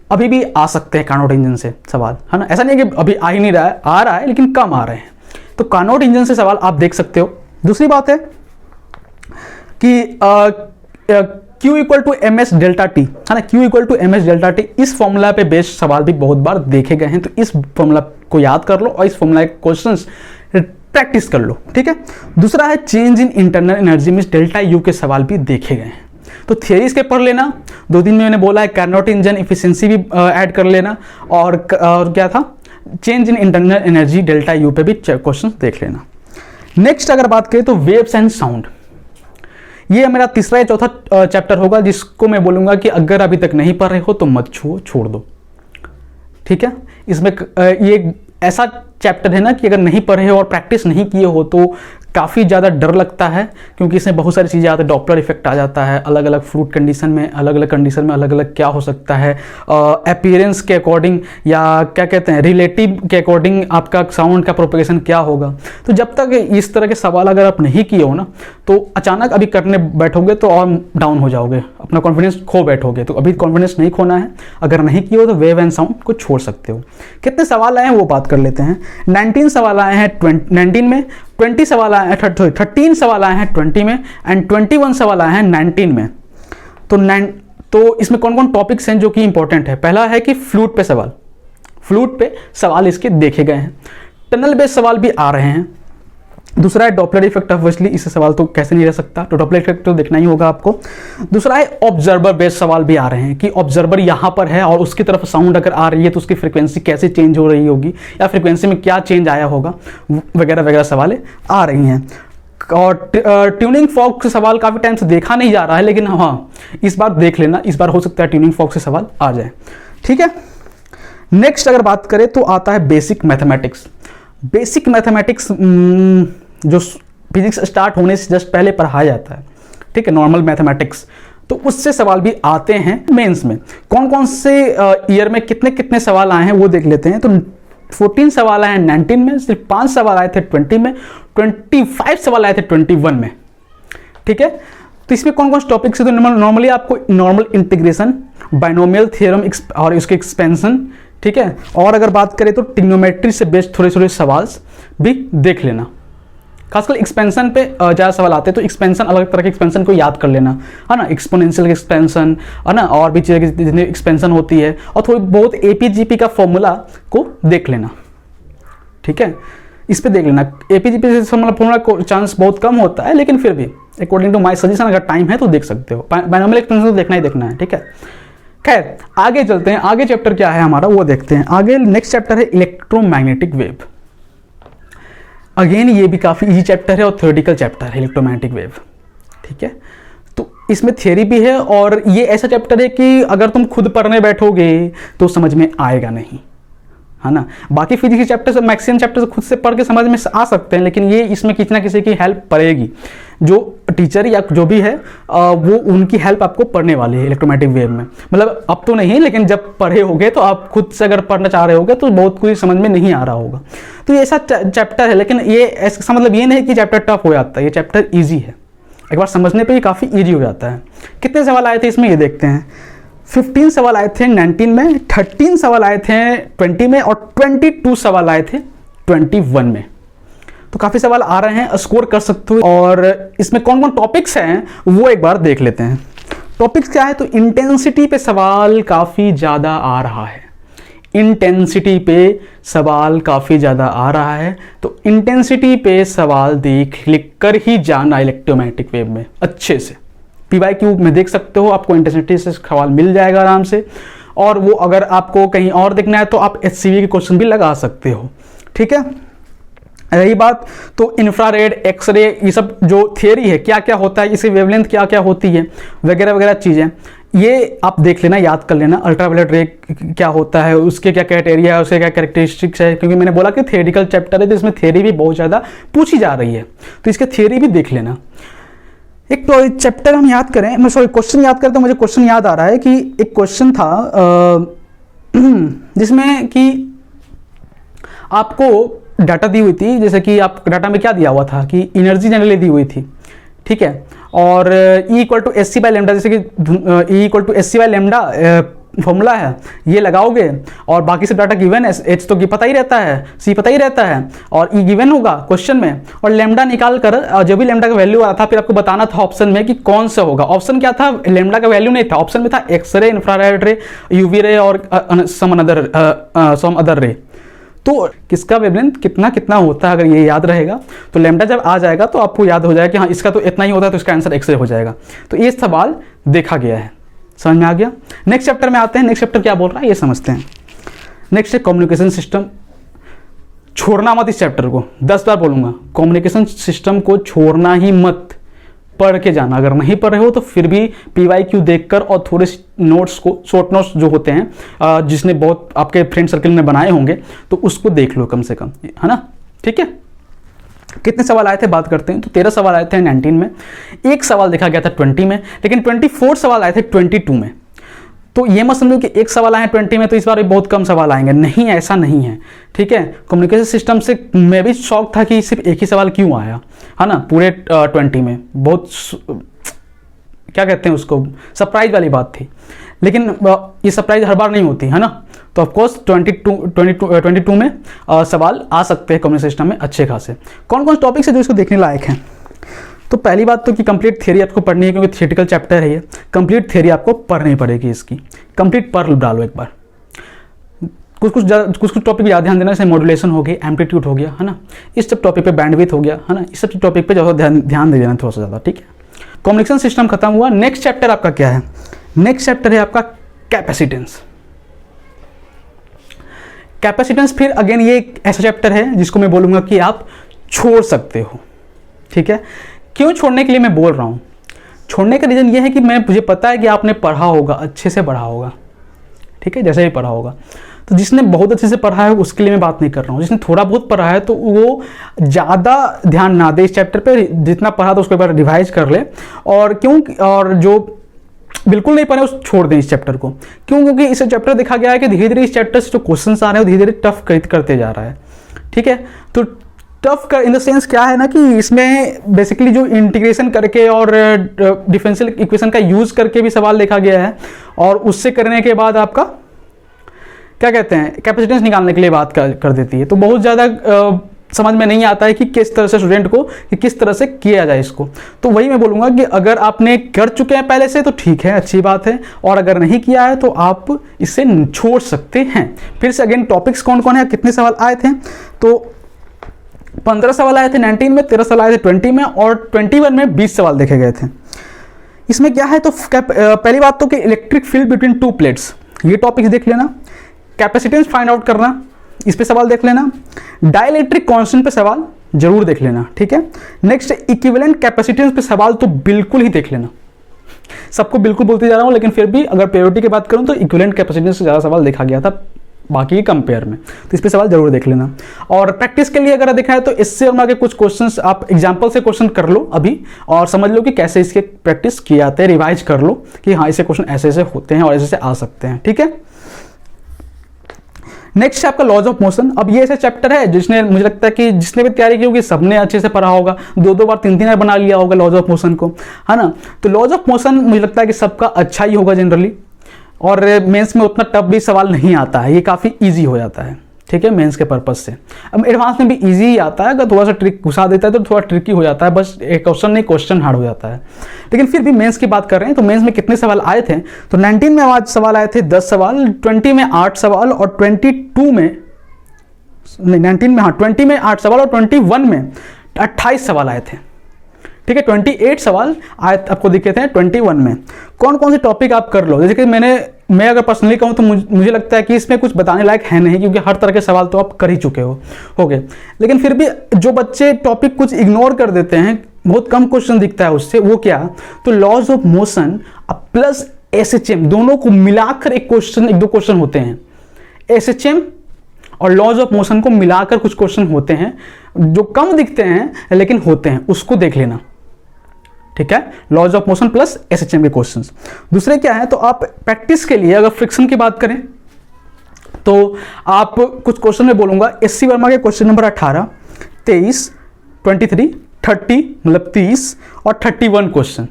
अभी भी आ सकते हैं कार्नोट इंजन से सवाल, है ना। ऐसा नहीं है कि अभी आ ही नहीं रहा है, आ रहा है लेकिन कम आ रहे हैं। तो कार्नोट इंजन से सवाल आप देख सकते हो। दूसरी बात है कि Q equal to m s delta T, है ना, Q equal to m s delta T, इस फॉर्मूला पे बेस्ड सवाल भी बहुत बार देखे गए हैं। तो इस फॉर्मूला को याद कर लो और इस फॉर्मूला के क्वेश्चंस प्रैक्टिस कर लो, ठीक है। दूसरा है change in internal energy means delta U के सवाल भी देखे गए हैं। तो थियरीज के पढ़ लेना, 2 दिन में मैंने बोला है कार्नोट इंजन इफिशिएंसी भी ऐड कर लेना, और क्या था, change in internal energy delta U पे भी क्वेश्चन देख लेना। नेक्स्ट अगर बात करें तो वेव्स एंड साउंड, ये मेरा तीसरा या चौथा चैप्टर होगा जिसको मैं बोलूंगा कि अगर अभी तक नहीं पढ़ रहे हो तो मत छोड़ दो, ठीक है। इसमें ये ऐसा चैप्टर है ना कि अगर नहीं पढ़े हो और प्रैक्टिस नहीं किए हो तो काफ़ी ज़्यादा डर लगता है, क्योंकि इसमें बहुत सारी चीज़ें आती है, डॉपलर इफेक्ट आ जाता है, अलग अलग फ्लूइड कंडीशन में अलग अलग क्या हो सकता है, अपीयरेंस के अकॉर्डिंग या क्या कहते हैं रिलेटिव के अकॉर्डिंग आपका साउंड का प्रोपेगेशन क्या होगा। तो जब तक इस तरह के सवाल अगर आप नहीं किए हो ना तो अचानक अभी करने बैठोगे तो और डाउन हो जाओगे, अपना कॉन्फिडेंस खो बैठोगे। तो अभी कॉन्फिडेंस नहीं खोना है, अगर नहीं किए हो तो वेव एंड साउंड को छोड़ सकते हो। कितने सवाल आए हैं वो बात कर लेते हैं। 19 सवाल आए हैं 19 में, 20 सवाल आए हैं 13 सवाल आए हैं 20 में, एंड 21 सवाल आए हैं 19 में। तो इसमें कौन कौन टॉपिक्स हैं जो कि इंपॉर्टेंट है। पहला है कि फ्लूइड पे सवाल इसके देखे गए हैं। टनल बेस्ड सवाल भी आ रहे हैं। दूसरा है डॉपलर इफेक्ट, ऑब्वियसली इससे सवाल तो कैसे नहीं रह सकता, तो डॉपलर इफेक्ट तो देखना ही होगा आपको। दूसरा है ऑब्जर्वर बेस्ड सवाल भी आ रहे हैं कि ऑब्जर्वर यहाँ पर है और उसकी तरफ साउंड अगर आ रही है तो उसकी फ्रीक्वेंसी कैसे चेंज हो रही होगी या फ्रीक्वेंसी में क्या चेंज आया होगा, वगैरह वगैरह सवाल आ रही हैं। और ट्यूनिंग फॉक से सवाल काफ़ी टाइम से देखा नहीं जा रहा है, लेकिन हाँ इस बार देख लेना, इस बार हो सकता है ट्यूनिंग फॉक से सवाल आ जाए, ठीक है। नेक्स्ट अगर बात करें तो आता है बेसिक मैथमेटिक्स। बेसिक मैथमेटिक्स जो फिजिक्स स्टार्ट होने से जस्ट पहले पढ़ाया जाता है, ठीक है, नॉर्मल मैथमेटिक्स, तो उससे सवाल भी आते हैं मेंस में। कौन कौन से ईयर में कितने कितने सवाल आए हैं वो देख लेते हैं। तो 14 सवाल आए हैं 19 में, सिर्फ 5 सवाल आए थे 20 में, 25 सवाल आए थे 21 में। ठीक है, तो इसमें कौन कौन से टॉपिक्स है? तो नॉर्मली आपको नॉर्मल इंटीग्रेशन, बाइनोमियल थ्योरम और इसके एक्सपेंशन, ठीक है, और अगर बात करें तो ट्रिग्नोमेट्री से बेस्ड थोड़े थोड़े सवाल भी देख लेना। खासकर एक्सपेंशन पे ज़्यादा सवाल आते हैं, तो एक्सपेंशन, अलग तरह के एक्सपेंशन को याद कर लेना, है ना, एक्सपोनेंशियल एक्सपेंशन, है ना, और भी चीज़ें जितनी एक्सपेंशन होती है, और थोड़ी बहुत एपीजीपी का फॉर्मूला को देख लेना। ठीक है, इस पे देख लेना। एपीजीपी से फॉर्मूला को चांस बहुत कम होता है, लेकिन फिर भी अकॉर्डिंग टू माय सजेशन अगर टाइम है तो देख सकते हो। बाइनोमियल एक्सपेंशन तो देखना ही देखना है। ठीक है, खैर आगे चलते हैं। आगे चैप्टर क्या है हमारा वो देखते हैं। आगे नेक्स्ट चैप्टर है इलेक्ट्रोमैग्नेटिक वेव। अगेन ये भी काफ़ी इजी चैप्टर है और थ्योरेटिकल चैप्टर है इलेक्ट्रोमैग्नेटिक वेव। ठीक है, तो इसमें थियरी भी है, और ये ऐसा चैप्टर है कि अगर तुम खुद पढ़ने बैठोगे तो समझ में आएगा नहीं, है ना। बाकी फिजिक्स के चैप्टर, मैक्सिमम चैप्टर खुद से पढ़ के समझ में आ सकते हैं, लेकिन ये इसमें किसी ना किसी की हेल्प पड़ेगी। जो टीचर या जो भी है वो उनकी हेल्प आपको पढ़ने वाली है इलेक्ट्रोमैग्नेटिक वेव में। मतलब अब तो नहीं, लेकिन जब पढ़े होगे तो आप खुद से अगर पढ़ना चाह रहे होगे तो बहुत कुछ समझ में नहीं आ रहा होगा। तो ये ऐसा चैप्टर है, लेकिन ये ऐसा मतलब ये नहीं कि चैप्टर टफ हो जाता है, ये चैप्टर ईजी है। एक बार समझने पर ये काफ़ी ईजी हो जाता है। कितने सवाल आए थे इसमें ये देखते हैं। 15 सवाल आए थे 19 में, 13 सवाल आए थे 20 में, और 22 सवाल आए थे 21 में। तो काफ़ी सवाल आ रहे हैं, स्कोर कर सकते हो। और इसमें कौन कौन टॉपिक्स हैं वो एक बार देख लेते हैं। टॉपिक्स क्या है? तो इंटेंसिटी पे सवाल काफ़ी ज़्यादा आ रहा है। इंटेंसिटी पे सवाल काफ़ी ज़्यादा आ रहा है, तो इंटेंसिटी पे सवाल देख लिख कर ही जाना इलेक्ट्रोमैग्नेटिक वेव में अच्छे से। PYQ में देख सकते हो, आपको इंटेंसिटी से सवाल मिल जाएगा आराम से। और वो अगर आपको कहीं और देखना है तो आप HCV के क्वेश्चन भी लगा सकते हो। ठीक है, रही बात तो इंफ्रारेड, एक्सरे, ये सब जो थियरी है, क्या क्या होता है, इसकी वेवलेंथ क्या क्या होती है, वगैरह वगैरह चीज़ें, ये आप देख लेना, याद कर लेना। अल्ट्रावायलेट रे क्या होता है, उसके क्या क्राइटेरिया है, उसके क्या कैरेक्टरिस्टिक्स है, क्योंकि मैंने बोला कि थियरिटिकल चैप्टर है तो इसमें थियरी भी बहुत ज़्यादा पूछी जा रही है, तो इसके थियरी भी देख लेना। एक तो चैप्टर हम याद करें, मैं सॉरी क्वेश्चन याद करता हूँ, मुझे क्वेश्चन याद आ रहा है कि एक क्वेश्चन था जिसमें कि आपको डाटा दी हुई थी, जैसे कि आप डाटा में क्या दिया हुआ था कि एनर्जी जनरली दी हुई थी। ठीक है, और E = SC/λ, जैसे कि E = SC/λ फॉर्मूला है, ये लगाओगे और बाकी सब डाटा गिवन है। H तो पता ही रहता है, C पता ही रहता है, और E गिवन होगा क्वेश्चन में, और लैम्डा निकाल कर जो भी लैम्डा का वैल्यू आ था फिर आपको बताना था ऑप्शन में कि कौन सा होगा। ऑप्शन क्या था? लैम्डा का वैल्यू नहीं था, ऑप्शन में था एक्सरे, इंफ्रारेड रे, UV रे और सम अदर रे। तो किसका वेवलेंथ कितना कितना होता है, अगर ये याद रहेगा तो लैम्डा जब आ जाएगा तो आपको याद हो जाएगा कि हाँ इसका तो इतना ही होता है, तो इसका आंसर एक्सरे हो जाएगा। तो ये सवाल देखा गया है, समझ में आ गया। नेक्स्ट चैप्टर में आते हैं। नेक्स्ट चैप्टर क्या बोल रहा है ये समझते हैं। नेक्स्ट है कम्युनिकेशन सिस्टम। छोड़ना मत इस चैप्टर को, 10 बार बोलूंगा, कम्युनिकेशन सिस्टम को छोड़ना ही मत, पढ़ के जाना। अगर नहीं पढ़ रहे हो तो फिर भी PYQ देखकर और थोड़े नोट्स को, शॉर्ट नोट्स जो होते हैं जिसने बहुत आपके फ्रेंड सर्कल में बनाए होंगे, तो उसको देख लो कम से कम, है ना। ठीक है, कितने सवाल आए थे बात करते हैं। तो 13 सवाल आए थे 19 में, एक सवाल देखा गया था 20 में, लेकिन 24 सवाल आए थे 22 में। तो ये मत समझो कि एक सवाल आए 20 में तो इस बार भी बहुत कम सवाल आएंगे, नहीं, ऐसा नहीं है। ठीक है, कम्युनिकेशन सिस्टम से मैं भी शौक था कि सिर्फ एक ही सवाल क्यों आया, है ना, पूरे 20 में। बहुत क्या कहते हैं उसको, सरप्राइज वाली बात थी, लेकिन ये सरप्राइज हर बार नहीं होती, है ना। तो ऑफकोर्स 22 में सवाल आ सकते हैं कम्युनिकेशन सिस्टम में अच्छे खासे। कौन कौन टॉपिक्स है जो इसको देखने लायक हैं? तो पहली बात तो कि कंप्लीट थियरी आपको पढ़नी है, क्योंकि थियरिटिकल चैप्टर है ये, कंप्लीट थियरी आपको पढ़नी पड़ेगी इसकी, कंप्लीट पढ़ डालो एक बार। कुछ टॉपिक याद ध्यान देना, जैसे मॉड्यूलेशन हो गई, एम्पलीट्यूड हो गया, है ना, इस सब टॉपिक पे बैंडविड्थ हो गया, है ना, इस सब टॉपिक पे ज़्यादा ध्यान दे देना थोड़ा सा ज़्यादा। ठीक है, कम्युनिकेशन सिस्टम खत्म हुआ। नेक्स्ट चैप्टर आपका क्या है? नेक्स्ट चैप्टर है आपका कैपेसिटेंस। कैपेसिटेंस फिर अगेन ये एक ऐसा चैप्टर है जिसको मैं बोलूँगा कि आप छोड़ सकते हो। ठीक है, क्यों छोड़ने के लिए मैं बोल रहा हूँ? छोड़ने का रीज़न ये है कि मुझे पता है कि आपने पढ़ा होगा, अच्छे से पढ़ा होगा, ठीक है, जैसे भी पढ़ा होगा। तो जिसने बहुत अच्छे से पढ़ा है उसके लिए मैं बात नहीं कर रहा हूँ। जिसने थोड़ा बहुत पढ़ा है तो वो ज़्यादा ध्यान ना दे इस चैप्टर पे, जितना पढ़ा तो उसको एक बार रिवाइज कर ले। और जो बिल्कुल नहीं पढ़े उस छोड़ दें इस चैप्टर को। क्यों? क्योंकि इस चैप्टर देखा गया है कि धीरे धीरे इस चैप्टर से जो क्वेश्चन आ रहे हैं वो धीरे धीरे टफ करते जा रहा है। ठीक है, तो टफ कर इन द सेंस क्या है ना कि इसमें बेसिकली जो इंटीग्रेशन करके और डिफरेंशियल इक्वेशन का यूज करके भी सवाल देखा गया है, और उससे करने के बाद आपका क्या कहते हैं कैपेसिटेंस निकालने के लिए बात कर देती है। तो बहुत ज़्यादा समझ में नहीं आता है कि किस तरह से स्टूडेंट को कि किस तरह से किया जाए इसको। तो वही मैं बोलूँगा कि अगर आपने कर चुके हैं पहले से तो ठीक है, अच्छी बात है, और अगर नहीं किया है तो आप इससे छोड़ सकते हैं। फिर से अगेन टॉपिक्स कौन कौन है, कितने सवाल आए थे, तो 15 सवाल आए थे 19 में, 13 सवाल आए थे 20 में, और 21 में 20 सवाल देखे गए थे। इसमें क्या है तो पहली बात तो कि electric field between two plates, ये टॉपिक्स देख लेना। कैपेसिटेंस फाइंड आउट करना, इस पे सवाल देख लेना। डाइलेक्ट्रिक कांस्टेंट पे सवाल जरूर देख लेना, ठीक है। नेक्स्ट इक्विवेलेंट कैपेसिटेंस पे सवाल तो बिल्कुल ही देख लेना। सबको बिल्कुल बोलते जा रहा हूं, लेकिन फिर भी अगर प्रायोरिटी की बात करूं तो इक्विवेलेंट कैपेसिटेंस से ज़्यादा सवाल देखा गया था बाकी कंपेयर में, तो इस पे सवाल जरूर देख लेना। और प्रैक्टिस के लिए अगर देखा है तो इससे वर्मा के कुछ क्वेश्चंस आप एग्जांपल से क्वेश्चन कर लो अभी, और समझ लो कि कैसे इसके प्रैक्टिस किए जाते हैं, रिवाइज कर लो कि हाँ ऐसे क्वेश्चन ऐसे ऐसे होते हैं और ऐसे ऐसे आ सकते हैं, ठीक है। नेक्स्ट है आपका लॉज ऑफ मोशन। अब ये ऐसा चैप्टर है जिसने मुझे लगता है कि जिसने भी तैयारी की होगी सबने अच्छे से पढ़ा होगा, 2-2 बार 3-3 बार बना लिया होगा लॉज ऑफ मोशन को, है ना। तो लॉज ऑफ मोशन मुझे लगता है कि सबका अच्छा ही होगा जनरली, और मेंस में उतना टफ भी सवाल नहीं आता है, ये काफ़ी ईजी हो जाता है, ठीक है, मेंस के पर्पज से। अब एडवांस में भी इजी ही आता है, अगर थोड़ा सा ट्रिक घुसा देता है तो थोड़ा ट्रिकी हो जाता है, बस एक क्वेश्चन नहीं क्वेश्चन हार्ड हो जाता है। लेकिन फिर भी मेंस की बात कर रहे हैं तो मेंस में कितने सवाल आए थे, तो 19 में आज सवाल आए थे 10 सवाल, 20 में 8 सवाल, और 22 में नहीं 19 में हाँ 20 में 8 सवाल, और 21 में 28 सवाल आए थे, ठीक है। 28 सवाल आए आपको दिखे थे 21 में। कौन कौन से टॉपिक आप कर लो, जैसे कि मैं अगर पर्सनली कहूँ तो मुझे लगता है कि इसमें कुछ बताने लायक है नहीं, क्योंकि हर तरह के सवाल तो आप कर ही चुके होगे। लेकिन फिर भी जो बच्चे टॉपिक कुछ इग्नोर कर देते हैं, बहुत कम क्वेश्चन दिखता है उससे, वो क्या, तो laws of motion plus SHM दोनों को मिलाकर एक दो क्वेश्चन होते हैं। एसएचएम और लॉज ऑफ मोशन को मिलाकर कुछ क्वेश्चन होते हैं जो कम दिखते हैं लेकिन होते हैं, उसको देख लेना, ठीक है। Laws of motion plus SHM के क्वेश्चंस। दूसरे क्या है, तो आप प्रैक्टिस के लिए अगर फ्रिक्शन की बात करें तो आप कुछ क्वेश्चन में बोलूंगा, एससी वर्मा के क्वेश्चन नंबर 18, 23, 23, 30 मतलब 30 और 31 क्वेश्चन,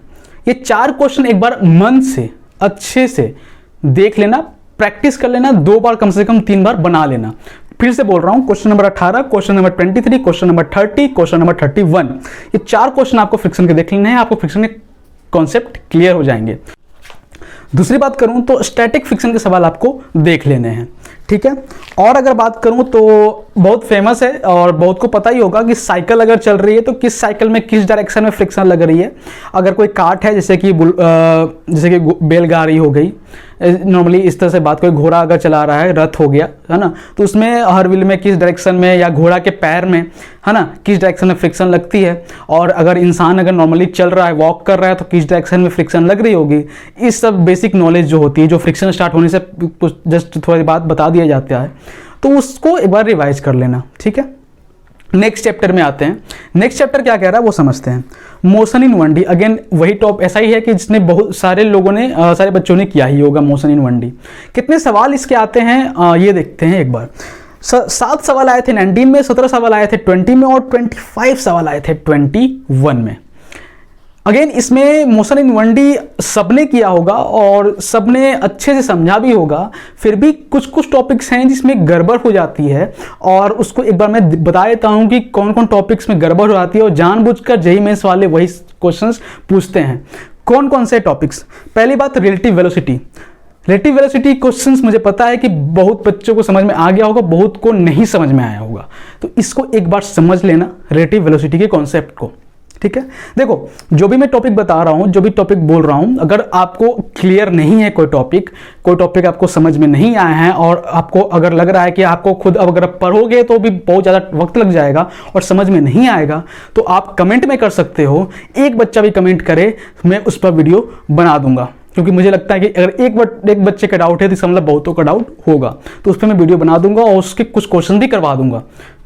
ये 4 क्वेश्चन एक बार मन से अच्छे से देख लेना, प्रैक्टिस कर लेना, 2 बार कम से कम 3 बार बना लेना। फिर से बोल रहा हूं, question number 18, question number 23, question number 30, question number 31, ये 4 क्वेश्चन आपको फ्रिक्शन के देख लेने हैं, आपको फ्रिक्शन के कॉन्सेप्ट क्लियर हो जाएंगे। दूसरी बात करूं तो स्टैटिक फ्रिक्शन के सवाल आपको देख लेने हैं, ठीक है। और अगर बात करूं तो बहुत फेमस है और बहुत को पता ही होगा कि साइकिल अगर चल रही है तो किस साइकिल में किस डायरेक्शन में फ्रिक्शन लग रही है। अगर कोई कार्ट है जैसे कि बैलगाड़ी हो गई, नॉर्मली इस तरह से बात, कोई घोड़ा अगर चला रहा है, रथ हो गया, है ना, तो उसमें हर व्हील में किस डायरेक्शन में, या घोड़ा के पैर में, है ना, किस डायरेक्शन में फ्रिक्शन लगती है। और अगर इंसान अगर नॉर्मली चल रहा है, वॉक कर रहा है, तो किस डायरेक्शन में फ्रिक्शन लग रही होगी। इस सब बेसिक नॉलेज जो होती है, जो फ्रिक्शन स्टार्ट होने से कुछ जस्ट थोड़ी बात बता दिया जाता है, तो उसको एक बार रिवाइज कर लेना, ठीक है। नेक्स्ट चैप्टर में आते हैं। नेक्स्ट चैप्टर क्या कह रहा है वो समझते हैं। मोशन इन 1D, अगेन वही टॉप ऐसा ही है कि जिसने बहुत सारे लोगों ने सारे बच्चों ने किया ही होगा मोशन इन 1D। कितने सवाल इसके आते हैं ये देखते हैं एक बार। 7 सवाल आए थे 19 में, 17 सवाल आए थे 20 में, और 25 सवाल आए थे 21 में। अगेन इसमें मोशन इन 1D सबने किया होगा और सबने अच्छे से समझा भी होगा, फिर भी कुछ कुछ टॉपिक्स हैं जिसमें गड़बड़ हो जाती है, और उसको एक बार मैं बता देता हूं कि कौन कौन टॉपिक्स में गड़बड़ हो जाती है, और जानबूझकर जेईई मेंस वाले वही क्वेश्चंस पूछते हैं। कौन कौन से टॉपिक्स, पहली बात relative velocity. Relative velocity questions मुझे पता है कि बहुत बच्चों को समझ में आ गया होगा, बहुत को नहीं समझ में आया होगा, तो इसको एक बार समझ लेना रिलेटिव वेलोसिटी के कॉन्सेप्ट को, ठीक है। देखो जो भी मैं टॉपिक बता रहा हूं, जो भी टॉपिक बोल रहा हूं, अगर आपको क्लियर नहीं है कोई टॉपिक आपको समझ में नहीं आया है, और आपको अगर लग रहा है कि आपको खुद अब अगर पढ़ोगे तो भी बहुत ज़्यादा वक्त लग जाएगा और समझ में नहीं आएगा, तो आप कमेंट में कर सकते हो। एक बच्चा भी कमेंट करे, मैं उस पर वीडियो बना दूंगा, क्योंकि मुझे लगता है कि अगर एक बच्चे का डाउट है तो इसका मतलब बहुतों का डाउट होगा, तो उस पर मैं वीडियो बना दूंगा और उसके कुछ क्वेश्चन भी करवा दूंगा,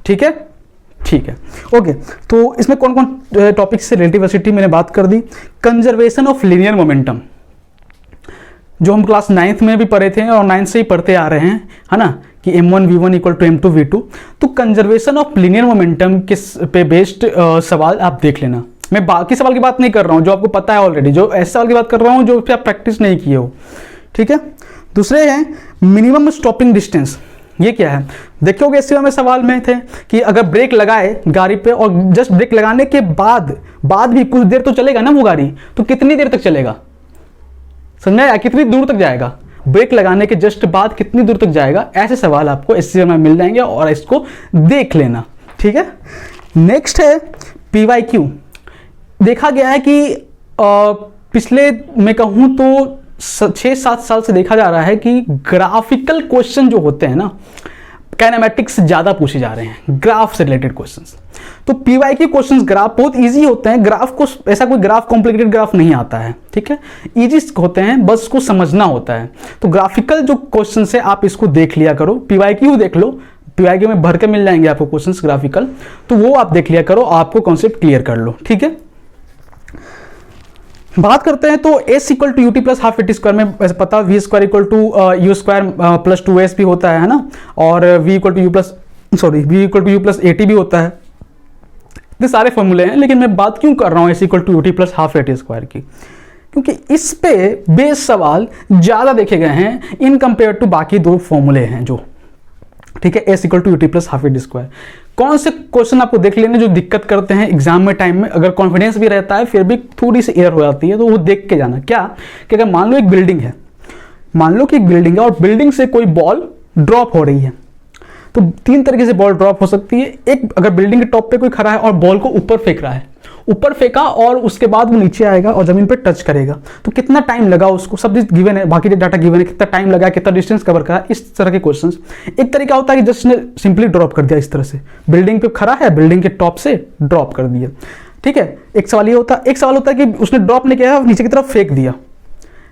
ठीक है। ठीक है, ओके। तो इसमें कौन कौन टॉपिक से रिलेटिव वेलोसिटी मैंने बात कर दी। कंजर्वेशन ऑफ लीनियर मोमेंटम, जो हम क्लास 9th में भी पढ़े थे और 9th से ही पढ़ते आ रहे हैं, है ना, कि m1 v1 equal to m2 v2, तो कंजर्वेशन ऑफ लीनियर मोमेंटम किस पे बेस्ड सवाल आप देख लेना। मैं बाकी सवाल की बात नहीं कर रहा हूँ जो आपको पता है ऑलरेडी, जो ऐसे सवाल की बात कर रहा हूँ जो पे आप प्रैक्टिस नहीं किए हो, ठीक है। दूसरे हैं मिनिमम स्टॉपिंग डिस्टेंस। ये क्या है, देखिए होगे इसी में सवाल में थे कि अगर ब्रेक लगाए गाड़ी पे और जस्ट ब्रेक लगाने के बाद भी कुछ देर तो चलेगा ना वो गाड़ी, तो कितनी देर तक चलेगा, समझा या कितनी दूर तक जाएगा, ब्रेक लगाने के जस्ट बाद कितनी दूर तक जाएगा, ऐसे सवाल आपको एससीआर में मिल जाएंगे और इसको देख लेना, ठीक है। नेक्स्ट है पीवाईक्यू। देखा गया है कि पिछले मैं कहूँ तो 6-7 साल से देखा जा रहा है कि ग्राफिकल क्वेश्चन जो होते हैं ना, काइनेमेटिक्स से ज़्यादा पूछे जा रहे हैं, ग्राफ से रिलेटेड क्वेश्चंस। तो पीवाईक्यू क्वेश्चंस ग्राफ बहुत इजी होते हैं, ग्राफ को ऐसा कोई ग्राफ कॉम्प्लिकेटेड ग्राफ नहीं आता है, ठीक है, इजी होते हैं, बस उसको समझना होता है। तो ग्राफिकल जो क्वेश्चन है आप इसको देख लिया करो, पीवाईक्यू देख लो, पीवाईक्यू में भर के मिल जाएंगे आपको क्वेश्चंस ग्राफिकल, तो वो आप देख लिया करो, आपको कॉन्सेप्ट क्लियर कर लो, ठीक है। बात करते हैं तो s equal to u t plus half a t square में वैसे पता v square equal to u square plus 2s भी होता है ना, और v equal to u plus a t भी होता है। इतने सारे फॉर्मूले हैं, लेकिन मैं बात क्यों कर रहा हूँ s equal to u t plus half a t square की, क्योंकि इस पे बेस सवाल ज़्यादा देखे गए हैं इन कंपेयर टू बाकी दो फॉर्मूले हैं जो, ठीक है, s equal to u t plus half a t square. कौन से क्वेश्चन आपको देख लेने जो दिक्कत करते हैं एग्जाम में टाइम में, अगर कॉन्फिडेंस भी रहता है फिर भी थोड़ी सी एरर हो जाती है, तो वो देख के जाना। क्या कि अगर मान लो एक बिल्डिंग है, मान लो कि एक बिल्डिंग है और बिल्डिंग से कोई बॉल ड्रॉप हो रही है, तो 3 तरीके से बॉल ड्रॉप हो सकती है। एक, अगर बिल्डिंग के टॉप पे कोई खड़ा है और बॉल को ऊपर फेंक रहा है, ऊपर फेंका और उसके बाद वो नीचे आएगा और जमीन पे टच करेगा, तो कितना टाइम लगा उसको, सब चीज गिवन है, बाकी डाटा गिवन है, कितना टाइम लगा, कितना डिस्टेंस कवर करा, इस तरह के क्वेश्चंस। एक तरीका होता है कि जस्ट ने सिंपली ड्रॉप कर दिया, इस तरह से बिल्डिंग पे खड़ा है, बिल्डिंग के टॉप से ड्रॉप कर दिया, ठीक है, एक सवाल ये होता है। एक सवाल होता है कि उसने ड्रॉप नहीं किया, नीचे की तरफ फेंक दिया,